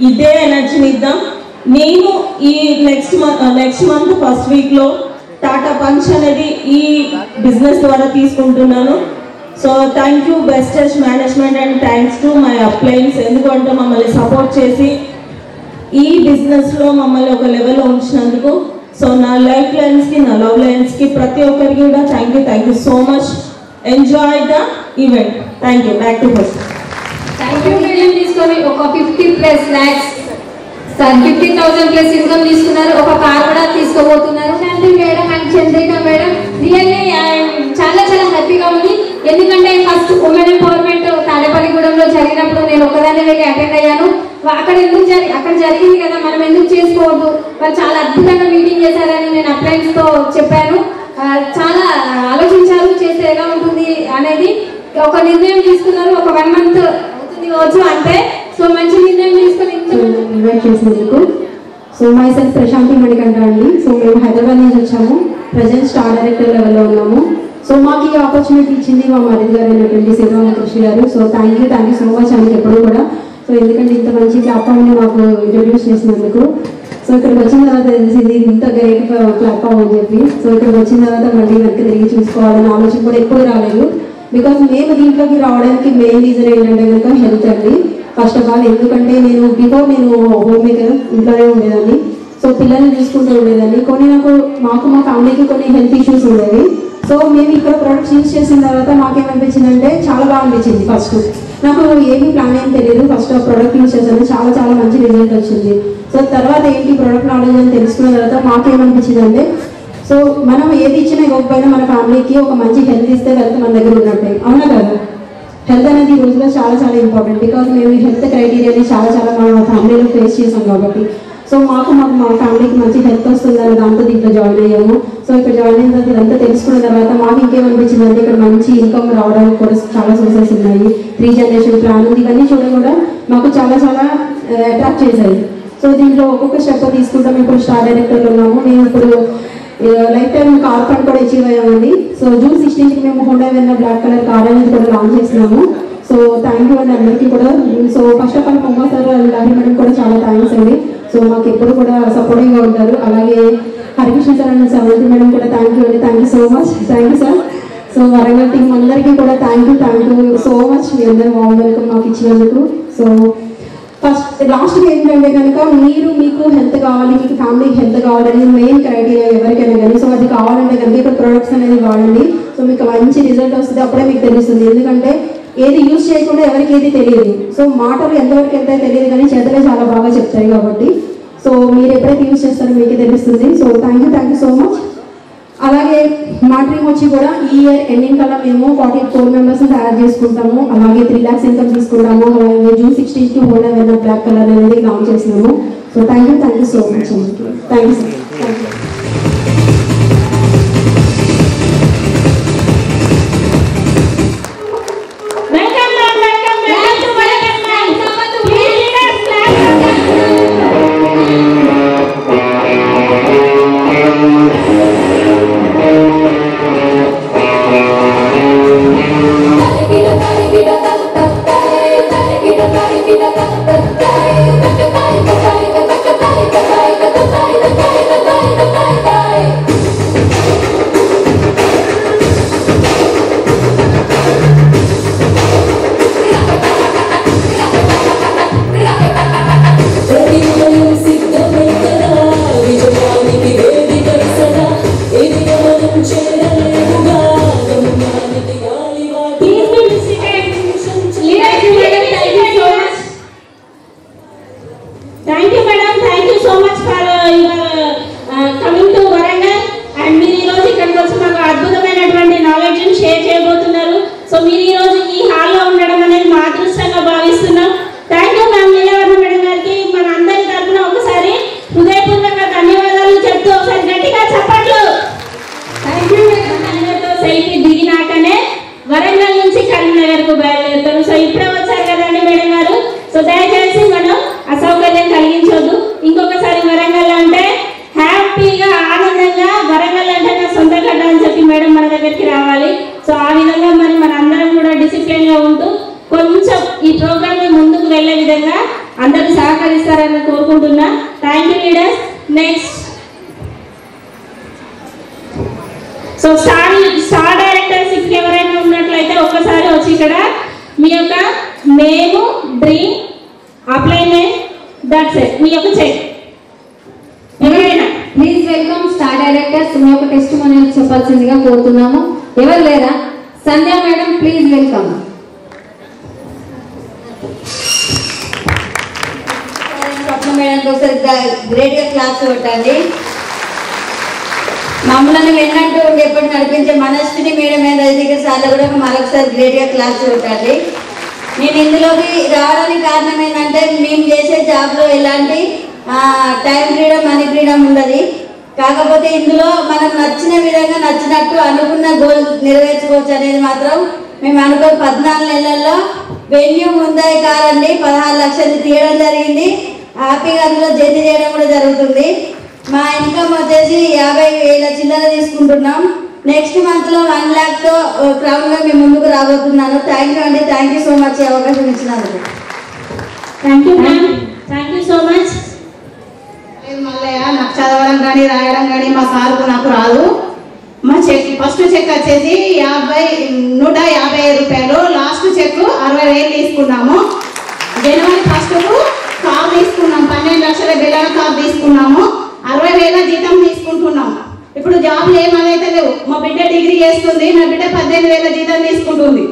Speaker 10: ఇదే ఎనర్జీని ఇద్దాం. నేను ఈ నెక్స్ట్ మంత్ ఫస్ట్ వీక్లో టాటా పంచ్ అనేది ఈ బిజినెస్ ద్వారా తీసుకుంటున్నాను. So thank you bestest management and thanks to my uplines. ఎందుకంటే మమ్మల్ని సపోర్ట్ చేసి ఈ బిజినెస్లో మమ్మల్ని ఒక లెవెల్లో ఉంచినందుకు. సో నా లైఫ్ లైన్స్కి, నా లవ్ లైన్స్కి ప్రతి ఒక్కరికి కూడా thank you so much. Enjoy the event. Thank you. Back to first.
Speaker 5: Thank you madam. తీసుకొని ఒక 50+ lakhs సార్ 50,000+ ఇన్కమ్ తీసుకున్నారు. ఒక కార్ కూడా తీసుకోబోతున్నారు. Shanti madam and Chandrika madam really చాలా చాలా హ్యాపీగా ఉంది. ఎందుకంటే ఫస్ట్ ఉమెన్ ఎంపవర్మెంట్ తాడేపల్లిగూడెంలో జరిగినప్పుడు నేను ఒకదాన్ని వెళ్ళి అటెండ్ అయ్యాను. అక్కడ జరిగింది కదా, మనం ఎందుకు చేసుకోవద్దు, వాళ్ళు చాలా అద్భుతంగా మీటింగ్ చేశారని నేను అప్లయన్స్తో చెప్పాను. చాలా ఆలోచించారు, చేస్తే ఎలా ఉంటుంది అనేది ఒక నిర్ణయం తీసుకున్నారు. ఒక 1 month అవుతుంది కావచ్చు అంతే. సో మంచి నిర్ణయం తీసుకొని
Speaker 15: ఇన్వైట్ చేసినందుకు. So myself Prashanti Manikanta అండి. సో మేము హైదరాబాద్ నుంచి వచ్చాము. ప్రజెంట్ స్టార్ డైరెక్టర్ లెవెల్లో ఉన్నాము. సో మాకు ఈ ఆపర్చునిటీ ఇచ్చింది మా మరిది గారు అయినటువంటి శ్రీరామకృష్ణ గారు. So thank you so much అండి ఎప్పుడు కూడా. సో ఎందుకంటే ఇంత మంచి ప్లాట్ఫామ్ని మాకు ఇంట్రొడ్యూస్ చేసినందుకు. సో ఇక్కడికి వచ్చిన తర్వాత తెలిసింది ఇంత గ్రేట్ ప్లాట్ఫామ్ అని చెప్పి. సో ఇక్కడికి వచ్చిన తర్వాత మళ్ళీ వెనక్కి తిరిగి చూసుకోవాలని ఆలోచన కూడా ఎప్పుడు రాలేదు. బికాస్ మేము దీంట్లోకి రావడానికి మెయిన్ రీజన్ ఏంటంటే కనుక హెల్త్ అండి. ఫస్ట్ ఆఫ్ ఆల్ ఎందుకంటే నేను హోమ్ మేకర్ ఇంట్లోనే ఉండేదాన్ని. సో పిల్లల్ని చూసుకుంటూ ఉండేదాన్ని. మాకు మా ఫ్యామిలీకి కొన్ని హెల్త్ ఇష్యూస్ ఉండేవి. సో మేము ఇక్కడ ప్రోడక్ట్స్ యూజ్ చేసిన తర్వాత మాకేమనిపించిందంటే చాలా బాగా అనిపించింది. ఫస్ట్ నాకు ఏమీ ప్లాన్ ఏం తెలియదు. ఫస్ట్ ఆ ప్రోడక్ట్ యూజ్ చేశాను, చాలా చాలా మంచి రిజల్ట్ వచ్చింది. సో తర్వాత ఏంటి ప్రోడక్ట్ నాలెడ్జ్ అని తెలుసుకున్న తర్వాత మాకేమనిపించింది అంటే, సో మనం ఏది ఇచ్చినా ఇవ్వకపోయినా మన ఫ్యామిలీకి ఒక మంచి హెల్త్ ఇస్తే వెల్త్ మన దగ్గర ఉన్నట్టే, అవునా కదా? హెల్త్ అనేది ఈ రోజులో చాలా చాలా ఇంపార్టెంట్. బికాజ్ మేము ఈ హెల్త్ క్రైటీరియాని చాలా చాలా మా ఫ్యామిలీలో ఫేస్ చేసాం కాబట్టి. సో మా ఫ్యామిలీకి మంచి హెల్త్ వస్తుందని దాంతో దీంట్లో జాయిన్ అయ్యాము. సో ఇక్కడ జాయిన్ అయిన తర్వాత ఇదంతా తెలుసుకున్న తర్వాత మాకు ఇంకేమనిపించింది అంటే ఇక్కడ మంచి ఇన్కమ్ రావడానికి కూడా చాలా సోర్సెస్ ఉన్నాయి. 3 generation ప్లాన్ ఉంది. ఇవన్నీ చూడడం కూడా మాకు చాలా చాలా అట్రాక్ట్ చేశాయి. సో దీంట్లో ఒక్కొక్క స్టెప్ తీసుకుంటాం. ఇప్పుడు స్టార్ డైరెక్టర్లో ఉన్నాము. మేము ఇప్పుడు లైఫ్ టైం కార్ ఫండ్ కూడా అచీవ్ అయ్యామండి. సో June 16th మేము హోండా వెన్న బ్లాక్ కలర్ కార్ అనేది కూడా లాంచ్ చేస్తున్నాము. సో థ్యాంక్ యూ అండి అందరికీ కూడా. సో ఫస్ట్ ఆఫ్ ఆల్ పొంగ సార్ లారీ మేడం కూడా చాలా థ్యాంక్స్ అండి. సో మాకు ఎప్పుడు కూడా సపోర్టింగ్గా ఉంటారు. అలాగే Harikrishna sir and Savanthi madam కూడా థ్యాంక్ యూ అండి. Thank you so much. Thank you sir. So Warangal team అందరికీ కూడా థ్యాంక్ యూ సో మచ్. మీ అందరూ వామ్ వెల్కమ్ మాకు ఇచ్చినందుకు. సో ఫస్ట్ లాస్ట్ ఏంటంటే కనుక మీకు హెల్త్ కావాలి, మీకు ఫ్యామిలీకి హెల్త్ కావాలని మెయిన్ క్రైటీరియా ఎవరికైనా కానీ. సో అది కావాలంటే కనుక ఇక్కడ ప్రొడక్ట్స్ అనేది వాడండి. సో మీకు మంచి రిజల్ట్ వస్తుంది. అప్పుడే మీకు తెలుస్తుంది. ఎందుకంటే ఏది యూజ్ చేయకుండా ఎవరికి ఏది తెలియదు. సో మాటలు ఎంతవరకు వెళ్తాయో తెలియదు కానీ చేతలే చాలా బాగా చెప్తాయి కాబట్టి. సో మీరు ఎప్పుడైతే యూజ్ చేస్తారో మీకే తెలుస్తుంది. So thank you so much. అలాగే మా డ్రీమ్ వచ్చి కూడా ఈ ఇయర్ ఎండింగ్ కల్లా మేము 44 members తయారు చేసుకుంటాము. అలాగే 3 lakhs ఇన్కమ్ తీసుకుంటాము. అలాగే June 16th హోండా వెన్న బ్లాక్ కలర్ అనేది లాంచ్ చేసినాము. So thank you so much. Thank you sir.
Speaker 13: అందరూ సహకరిస్తారని కోరుకుంటున్నా. Thank you leaders. Next so star directorship ఎవరైనా ఉన్నట్లయితే ఒక్కసారి వచ్చి ఇక్కడ మీ యొక్క నేమ్, డ్రీమ్, అప్లైమెంట్, దట్స్ ఇట్, మీ యొక్క చెక్ ఎవరైనా.
Speaker 5: Please welcome star directors. మీ యొక్క టెస్ట్ మనం చెప్పాల్సిందిగా కోరుతున్నాము. ఎవరు లేరా? Sandhya madam please welcome.
Speaker 1: Swapna మేడంకి ఒకసారి గ్రేట్గా క్లాస్ కొట్టండి. మమ్మల్ని వెన్నట్టు ఎప్పుడు నడిపించే మనస్విని మేడం రజనీకర్ సార్లు కూడా మరొకసారి గ్రేట్గా క్లాస్ కొట్టండి. నేను ఇందులోకి రావడానికి కారణం ఏంటంటే మేము చేసే జాబ్లో ఎలాంటి టైం ఫ్రీడమ్, మనీ ఫ్రీడమ్ ఉండదు. కాకపోతే ఇందులో మనం నచ్చిన విధంగా నచ్చినట్టు అనుకున్న గోల్ నెరవేర్చుకోవచ్చు అనేది మాత్రం మేము అనుకో 14 నెలల్లో వెన్యూ ముందాయి కారండి 16 లక్షలు తీయడం జరిగింది. హ్యాపీగా అందులో జర్నీ చేయడం కూడా జరుగుతుంది. మా ఇన్కమ్ వచ్చేసి 50,000 చిల్లర తీసుకుంటున్నాం. నెక్స్ట్ మంత్లో 1 lakh క్రౌన్గా మేము ముందుకు రాబోతున్నాను. థ్యాంక్ యూ అండి. థ్యాంక్ యూ సో మచ్ ఈ అవకాశం ఇచ్చినందుకు.
Speaker 13: Thank you ma'am. Thank you so much.
Speaker 6: Mallaiah నాకు చదవడం కానీ రాయడం కానీ మా సార్కు నాకు రాదు. మా చెక్ ఫస్ట్ చెక్ వచ్చేసి 150 రూపాయలు, లాస్ట్ చెక్ 60,000 తీసుకున్నాము. జనవరి 1కు కార్ తీసుకున్నాం, 12 లక్షల బిల్లుల కార్ తీసుకున్నాము. 60,000 జీతం తీసుకుంటున్నాం. ఇప్పుడు జాబ్లు ఏమైతే లేవు. మా బిడ్డ డిగ్రీ చేస్తుంది, నా బిడ్డ 18,000 జీతం తీసుకుంటుంది.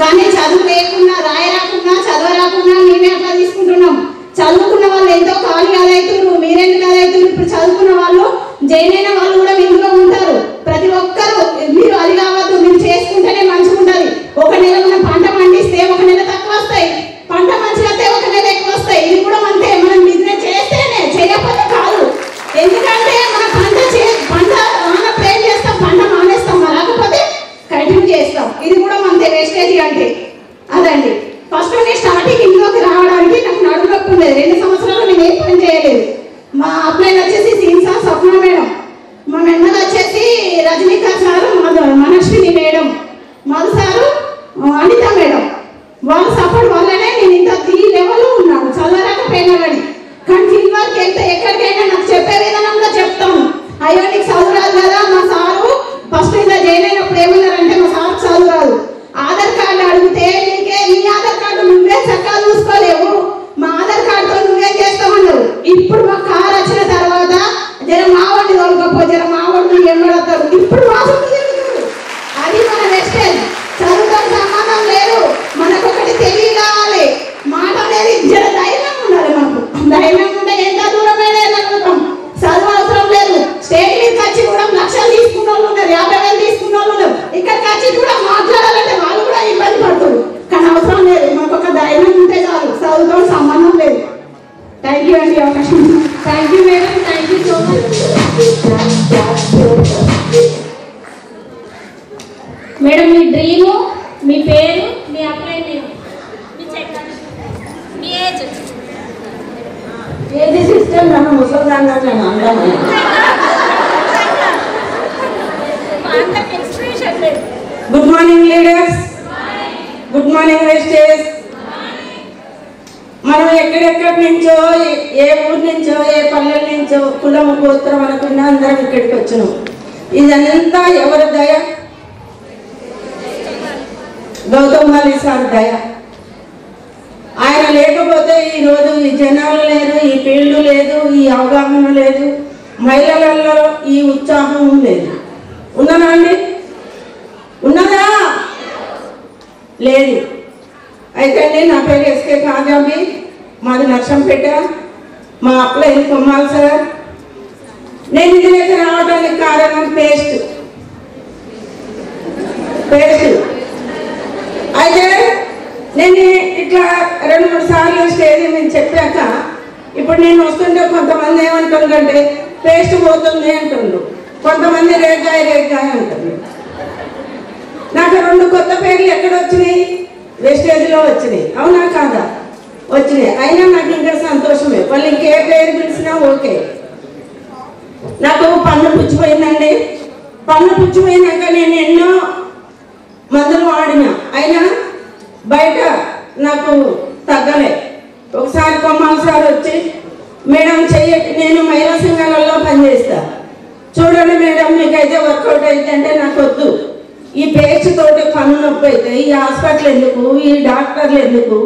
Speaker 6: కానీ చదువు లేకున్నా, రాయరాకున్నా, చదవరాకున్నా మేమే అట్లా తీసుకుంటున్నాం. చదువుకున్న వాళ్ళు ఎంతో ఖాళీ అదవుతారు, మీరెందుకు అదవుతారు? ఇప్పుడు చదువుకున్న వాళ్ళు జైన్ అయిన వాళ్ళు కూడా ఇందులో ఉంటారు. ప్రతి ఒక్కరు మీరు అది కావద్దు, మీరు చేసుకుంటేనే మంచిగా ఉంటుంది. ఒక నెల మనం పంట పండిస్తే 1 నెల తక్కువ వస్తాయి, పంట మంచిగా వస్తే 1 నెల ఎక్కువ వస్తాయి. ఇది కూడా అంతే, మనం బిజినెస్ చేస్తేనే, చేయకపోతే కాదు. ఎందుకంటే మన పంట వాన ప్రేమ చేస్తాం, పంట మానేస్తాం, రాకపోతే కంటిన్యూ చేస్తాం. ఇది కూడా అంతే వేస్టేజ్ అంటే అదండి. ఫస్ట్ నేను స్టార్టింగ్ ఇంట్లోకి రావడానికి నాకు నడుము నొప్పి ఉండేది. 2 సంవత్సరాలు నేను ఏం పని చేయలేదు. మా అప్లైన్ వచ్చేసి సీన్సా స్వప్న మేడం, మా మెన్నలు వచ్చేసి Rajinikanth sir, Manaswini madam, Madhu sir, Anitha madam. వాళ్ళ సపోర్ట్ వల్లనే నేను ఇంత 3 లెవెల్లో ఉన్నాను. చదవరాకపోయినా కానీ ఫీల్డ్ వర్క్ వెళ్తే ఎక్కడికైనా నాకు చెప్పే విధానంలో చెప్తాను. అయ్యో నీకు చదువు రాదు కదా. మా సారు ఫస్ట్ ఇలా జాయిన్ అయినప్పుడు ఏమన్నారంటే, మా సార్ చదువు రాదు, ఆధార్ కార్డు అడిగితే నీ ఆధార్ కార్డు నువ్వే చక్కగా చూసుకోలేవు, మా ఆధార్ కార్డుతో నువ్వేం చేస్తామన్నారు. ఇప్పుడు మా కార్ వచ్చిన తర్వాత జర మావాడిని తోలుకపో, జర మావాడిని ఎంబడతారు. ఇప్పుడు మా చుట్టూ తిరుగుతారు. అది మన వెస్టేజ్. చదువుతో సంబంధం లేదు, మనకు ఒకటి తెలివి కావాలి, మాట అనేది జర ధైర్యం ఉండాలి. మనకు ధైర్యం ఉంటే ఎంత దూరమైనా వెళ్ళగలుగుతాం. చదువు అవసరం లేదు. స్టేట్ మీదకి వచ్చి కూడా లక్షలు తీసుకున్న వాళ్ళు ఉన్నారు, 50,000 తీసుకున్న వాళ్ళు ఉన్నారు. ఇక్కడికి వచ్చి కూడా మాట్లాడాలంటే వాళ్ళు కూడా ఇబ్బంది పడుతుంది. కానీ అవసరం లేదు, మనకు ఒక ధైర్యం ఉంటే చాలు, చదువుతో సంబంధం లేదు. థ్యాంక్ యూ అండి అవకాశం.
Speaker 13: Thank you madam. Thank you so much madam. మీ డ్రీము, మీ పేరు, మీ అప్లై నేమ్, మీ చెక్, మీ ఏజ్.
Speaker 16: ఏది సిస్టమ్ నన్ను ముసలిదాన్ని అందరం. Good morning leaders, good morning Vestige. మనం ఎక్కడెక్కడి నుంచో, ఏ ఊరి నుంచో, ఏ పల్లెల నుంచో, కులం గోత్రం అనుకున్నా అందరం ఇక్కడికి వచ్చినాం. ఇదంతా ఎవరి దయ? గౌతమ్ అలీ సార్ దయ. ఆయన లేకపోతే ఈరోజు ఈ జనాలు లేరు, ఈ ఫీల్డ్ లేదు, ఈ అవగాహన లేదు, మహిళలలో ఈ ఉత్సాహం లేదు. ఉన్నదా అండి? ఉన్నదా? లేదు. అయితే నా పేరు ఎస్కే కాజాబీ, మాది నర్సంపేట, మా అప్లై కొమ్మాలి సార్. నేను ఇంటి దగ్గర రావడానికి కారణం పేస్ట్. అయితే నేను ఇట్లా 2-3 సార్లు స్టేజ్ మీద చెప్పాక ఇప్పుడు నేను వస్తుంటే కొంతమంది ఏమంటుందంటే పేస్ట్ పోతుంది అంటుండ్రు, కొంతమంది రేగాయ అంటుంది. నాకు 2 కొత్త పేర్లు ఎక్కడ వచ్చినాయి? వెస్టేజ్లో వచ్చినాయి. అవునా కాదా? వచ్చినాయి. అయినా నాకు ఇంకా సంతోషమే. వాళ్ళు ఇంకే పేరు పిలిచినా ఓకే. నాకు పన్ను పుచ్చిపోయిందండి. పన్ను పుచ్చిపోయినాక నేను ఎన్నో మందులు వాడినా, అయినా బయట నాకు తగ్గలే. ఒకసారి కొమ్మాల సార్ వచ్చి మేడం నేను మహిళా సంఘాలలో పనిచేస్తా, చూడండి మేడం మీకైతే వర్కౌట్ అయితే అంటే నాకు వద్దు, ఈ పేస్ట్ తోటి పన్ను నొప్పి అయితే ఈ హాస్పిటల్ ఎందుకు, ఈ డాక్టర్లు ఎందుకు,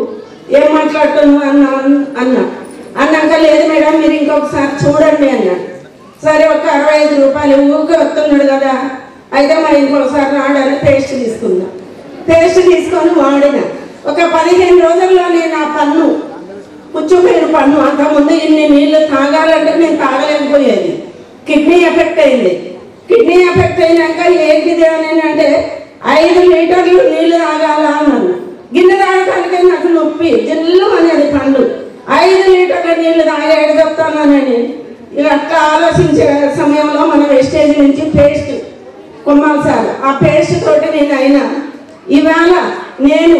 Speaker 16: ఏం మాట్లాడుతున్నావు అన్నాక లేదు మేడం మీరు ఇంకొకసారి చూడండి అన్నాడు. సరే ఒక 65 రూపాయలు ఊరికే వస్తున్నాడు కదా, అయితే మరి ఇంకొకసారి రావడానికి పేస్ట్ తీసుకున్నా. పేస్ట్ తీసుకొని వాడిన ఒక 15 రోజుల్లో నేను ఆ పన్ను పుచ్చుపోయిన పన్ను, అంతకుముందు ఇన్ని నీళ్ళు తాగాలంటే నేను తాగలేకపోయేది. కిడ్నీ ఎఫెక్ట్ అయింది. కిడ్నీ ఎఫెక్ట్ అయినాక ఏంటిది అని అంటే 5 లీటర్లు నీళ్ళు తాగాల అన్నాను. గిన్నె తాగడానికి నాకు నొప్పి జిల్లు అనేది పండు. 5 లీటర్ల నీళ్ళు తాగేడు చెప్తానని ఇక అట్లా ఆలోచించే సమయంలో మన వెస్టేజ్ నుంచి పేస్ట్ కొమ్మాలి సార్ ఆ పేస్ట్ తోటి నేను అయినా ఇవాళ నేను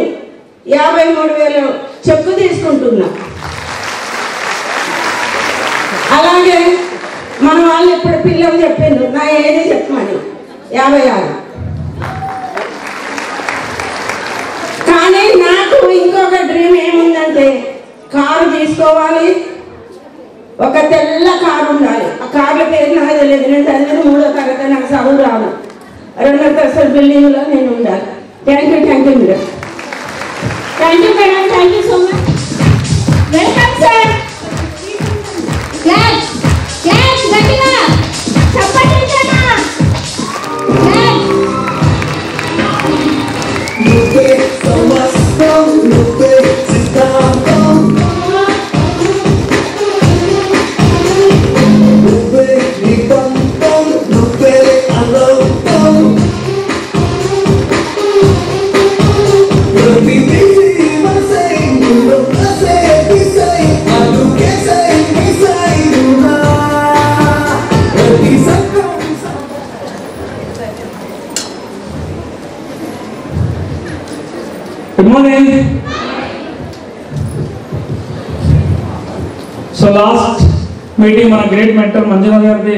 Speaker 16: 53,000 చెక్కు తీసుకుంటున్నా. అలాగే మన వాళ్ళు ఇప్పుడు పిల్లలు చెప్పిండు నా ఏది చెప్పమని 56. కానీ నాకు ఇంకొక డ్రీమ్ ఏముందంటే కారు తీసుకోవాలి, ఒక తెల్ల కారు ఉండాలి. ఆ కార్ల పేరు నాకు తెలియదు, నేను చదివిన 3వ తరగతి, నాకు చదువు రాదు. 2వ తరగతి బిల్డింగ్లో నేను ఉండాలి. Thank you madam.
Speaker 4: Thank you madam, thank you so much. Welcome sir. Class class గట్టిగా చప్పట్లు జనా.
Speaker 17: నువ్వే సమస్తం, నువ్వే సిద్ధాంతం, నువ్వే నిబంధం, నువ్వే అనంతం, ప్రతిదీ మనసై నువ్వు మనసే దిశై అందుకే సై దిశై నువ్వు ప్రతి సంకం.
Speaker 18: Good morning. So last meeting మన గ్రేట్ మెంటర్ మంజునాథ్ గారిది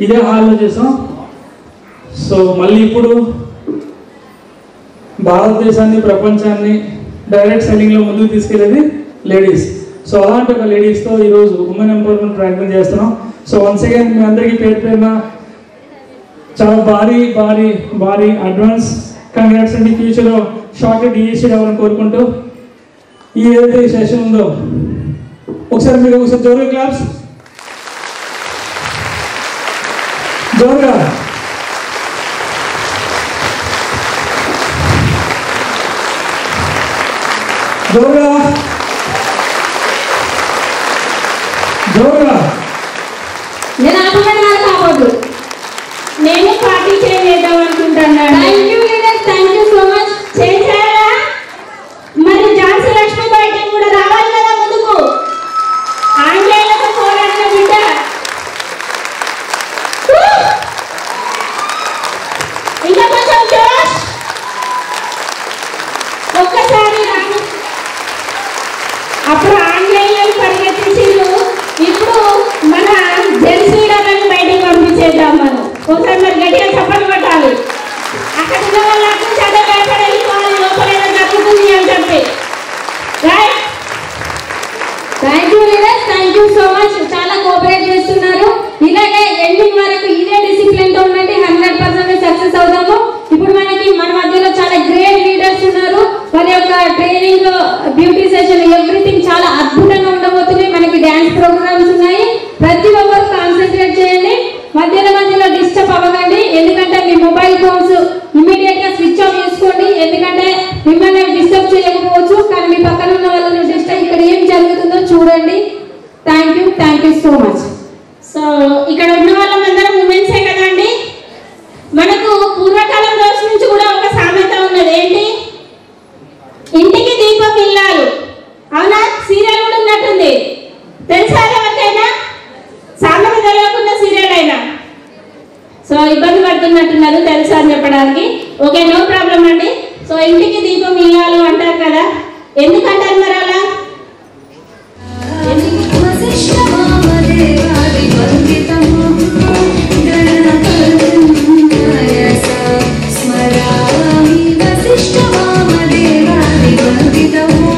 Speaker 18: ఇదే హాల్లో చేసాం. సో మళ్ళీ ఇప్పుడు భారతదేశాన్ని ప్రపంచాన్ని డైరెక్ట్ సెల్లింగ్లో ముందుకు తీసుకెళ్ళేది లేడీస్. సో అలాంటి ఒక లేడీస్తో ఈరోజు ఉమెన్ ఎంపవర్మెంట్ ప్రయత్నం చేస్తున్నాం. సో వన్స్ అగైన్ మీ అందరికీ పేరు పేరున చాలా భారీ భారీ భారీ అడ్వాన్స్ కంగ్రాట్స్ అండి. ఫ్యూచర్లో షార్ట్ డిఎస్సీ అవ్వాలని కోరుకుంటూ ఈ ఏదైతే ఈ సెషన్ ఉందో ఒకసారి మీరు ఒకసారి జోరుగా క్లాప్స్, జోరుగా. జోరుగా జోరుగా.
Speaker 5: నేను ఆటోమేటిక్గా కావద్దు,
Speaker 4: నేను పార్టీ చేద్దాం అనుకుంటున్నాను.
Speaker 5: Thank you leader, thank you so much.
Speaker 4: చేశారా? మరి ఝాన్సీ లక్ష్మీబాయికి కూడా రావాలి కదా ముందుకు. ఆంగ్లేయులతో పోరాడిన బిడ్డ. ఇంకా కొంచెం జోష్. ఒక్కసారి రాను. అప్పుడు ఆంగ్లేయులను పరిగెత్తించిరు, ఇప్పుడు మన జెంట్స్ లీడర్లను బయటికి పంపించేద్దాం మనం. ఒకసారి మరి గట్టిగా చప్పట్లు కొట్టాలి. అక్కడ ఉన్న వాళ్ళకు చదువు భయపడి వెళ్ళిపోవాలి, లోపల జరుగుతుంది అని చెప్పి. Right.
Speaker 5: Thank you leader, thank you so much. చాలా కోఆపరేట్ చేస్తున్నారు. ఇలాగే ఎండింగ్ వరకు ఇదే డిసిప్లిన్ తో ఉండండి, 100% సక్సెస్ అవుతాము. ఇప్పుడు మన మధ్యలో చాలా గ్రేట్ లీడర్స్ ఉన్నారు. వారి యొక్క ట్రైనింగ్, బ్యూటీ సెషన్, ఎవ్రీథింగ్ చాలా అద్భుతంగా ఉండబోతుంది. మనకి డ్యాన్స్ ప్రోగ్రామ్స్ ఉన్నాయి. ప్రతి ఒక్కరు కాన్సన్ట్రేట్ చేయండి, మధ్యలో డిస్టర్బ్ అవ్వకండి. ఎందుకంటే మీ మొబైల్ ఫోన్స్ ఇమీడియట్ గా స్విచ్ ఆఫ్ చేసుకోండి. ఎందుకంటే మిమ్మల్ని డిస్టర్బ్ చేయకపోవచ్చు, కానీ మీ పక్కన ఉన్న వాళ్ళని డిస్టర్బ్, ఇక్కడ ఏం జరుగుతుందో చూడండి. Thank you so much.
Speaker 4: So ఇక్కడ ఉన్న వాళ్ళందరం ఉమెన్సే కదండి. మనకు పూర్వకాలం రోజు నుంచి కూడా ఒక సామెత ఉన్నది. ఏంటి? ఇంటికి దీపం ఇల్లాలు. అవునా? సీరియల్ కూడా ఉన్నట్టుంది. తెలుసా ఎవరికైనా? సామెత తెలియకుండా సీరియల్ అయినా. సో ఇబ్బంది పడుతున్నట్టున్నారు తెలుసా అని చెప్పడానికి. ఓకే, నో ప్రాబ్లం అండి. సో ఇంటికి దీపం ఇల్లాలు అంటారు కదా, ఎందుకంటారు మరి అలా?
Speaker 17: స్మరామి వశిష్ఠ వామదేవాది వందితమో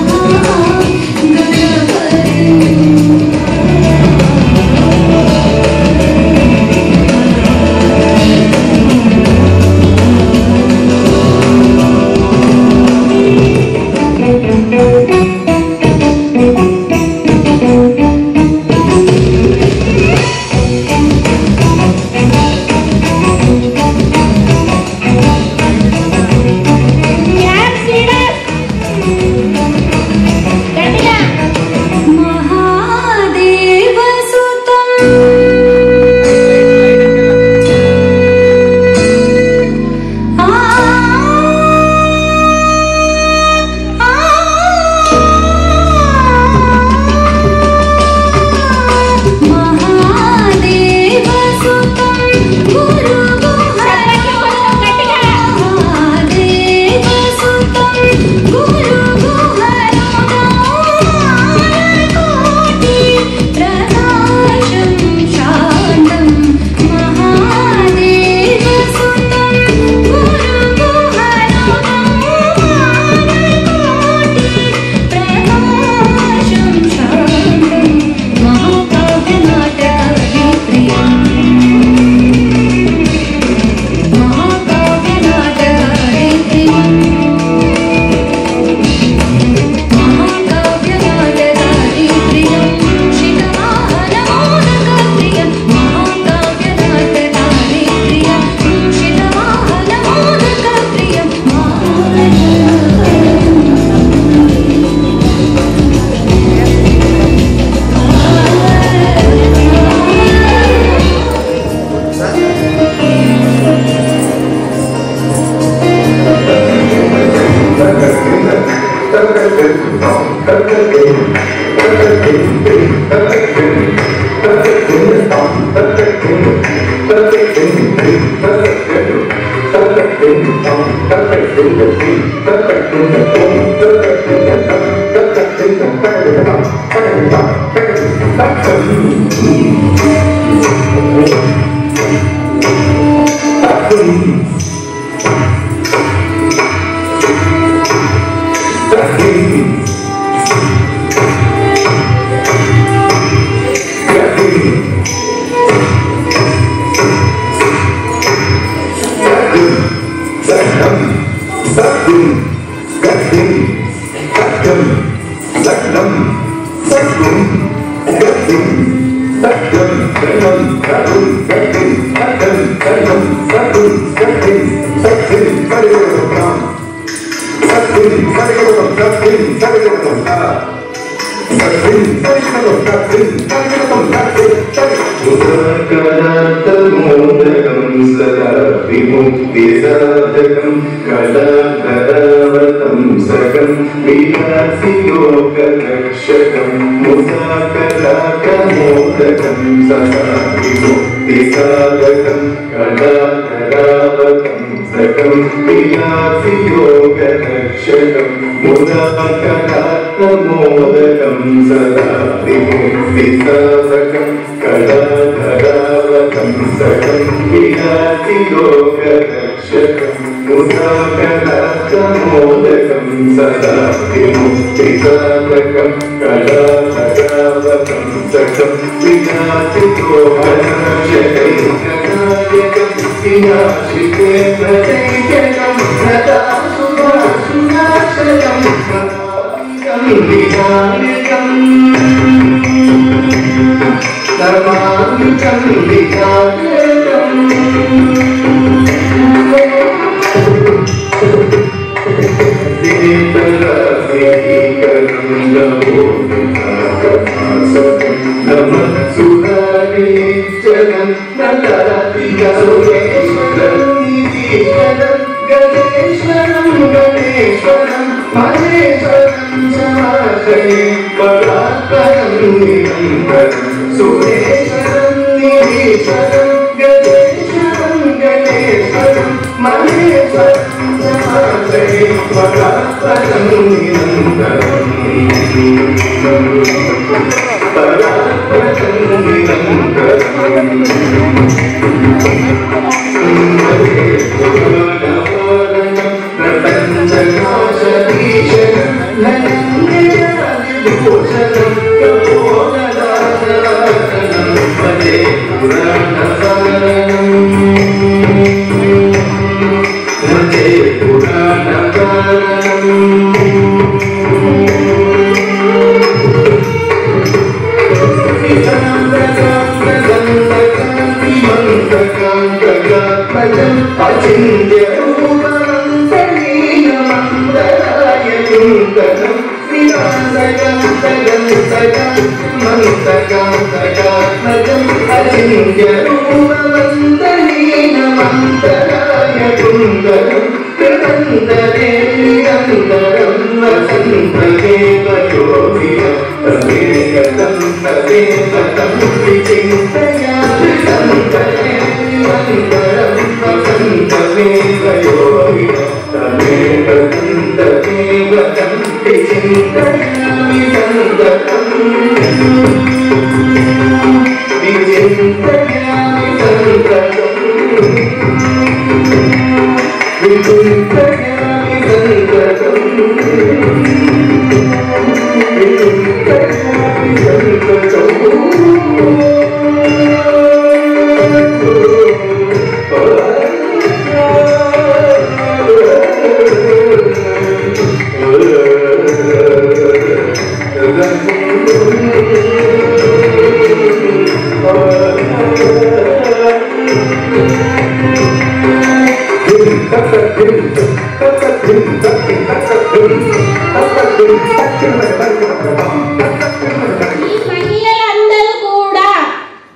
Speaker 19: ఈ మహిళలందరూ కూడా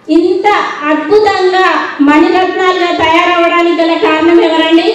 Speaker 19: ఇంత అద్భుతంగా మణిరత్నాలుగా తయారవడానికి గల కారణం ఎవరండి?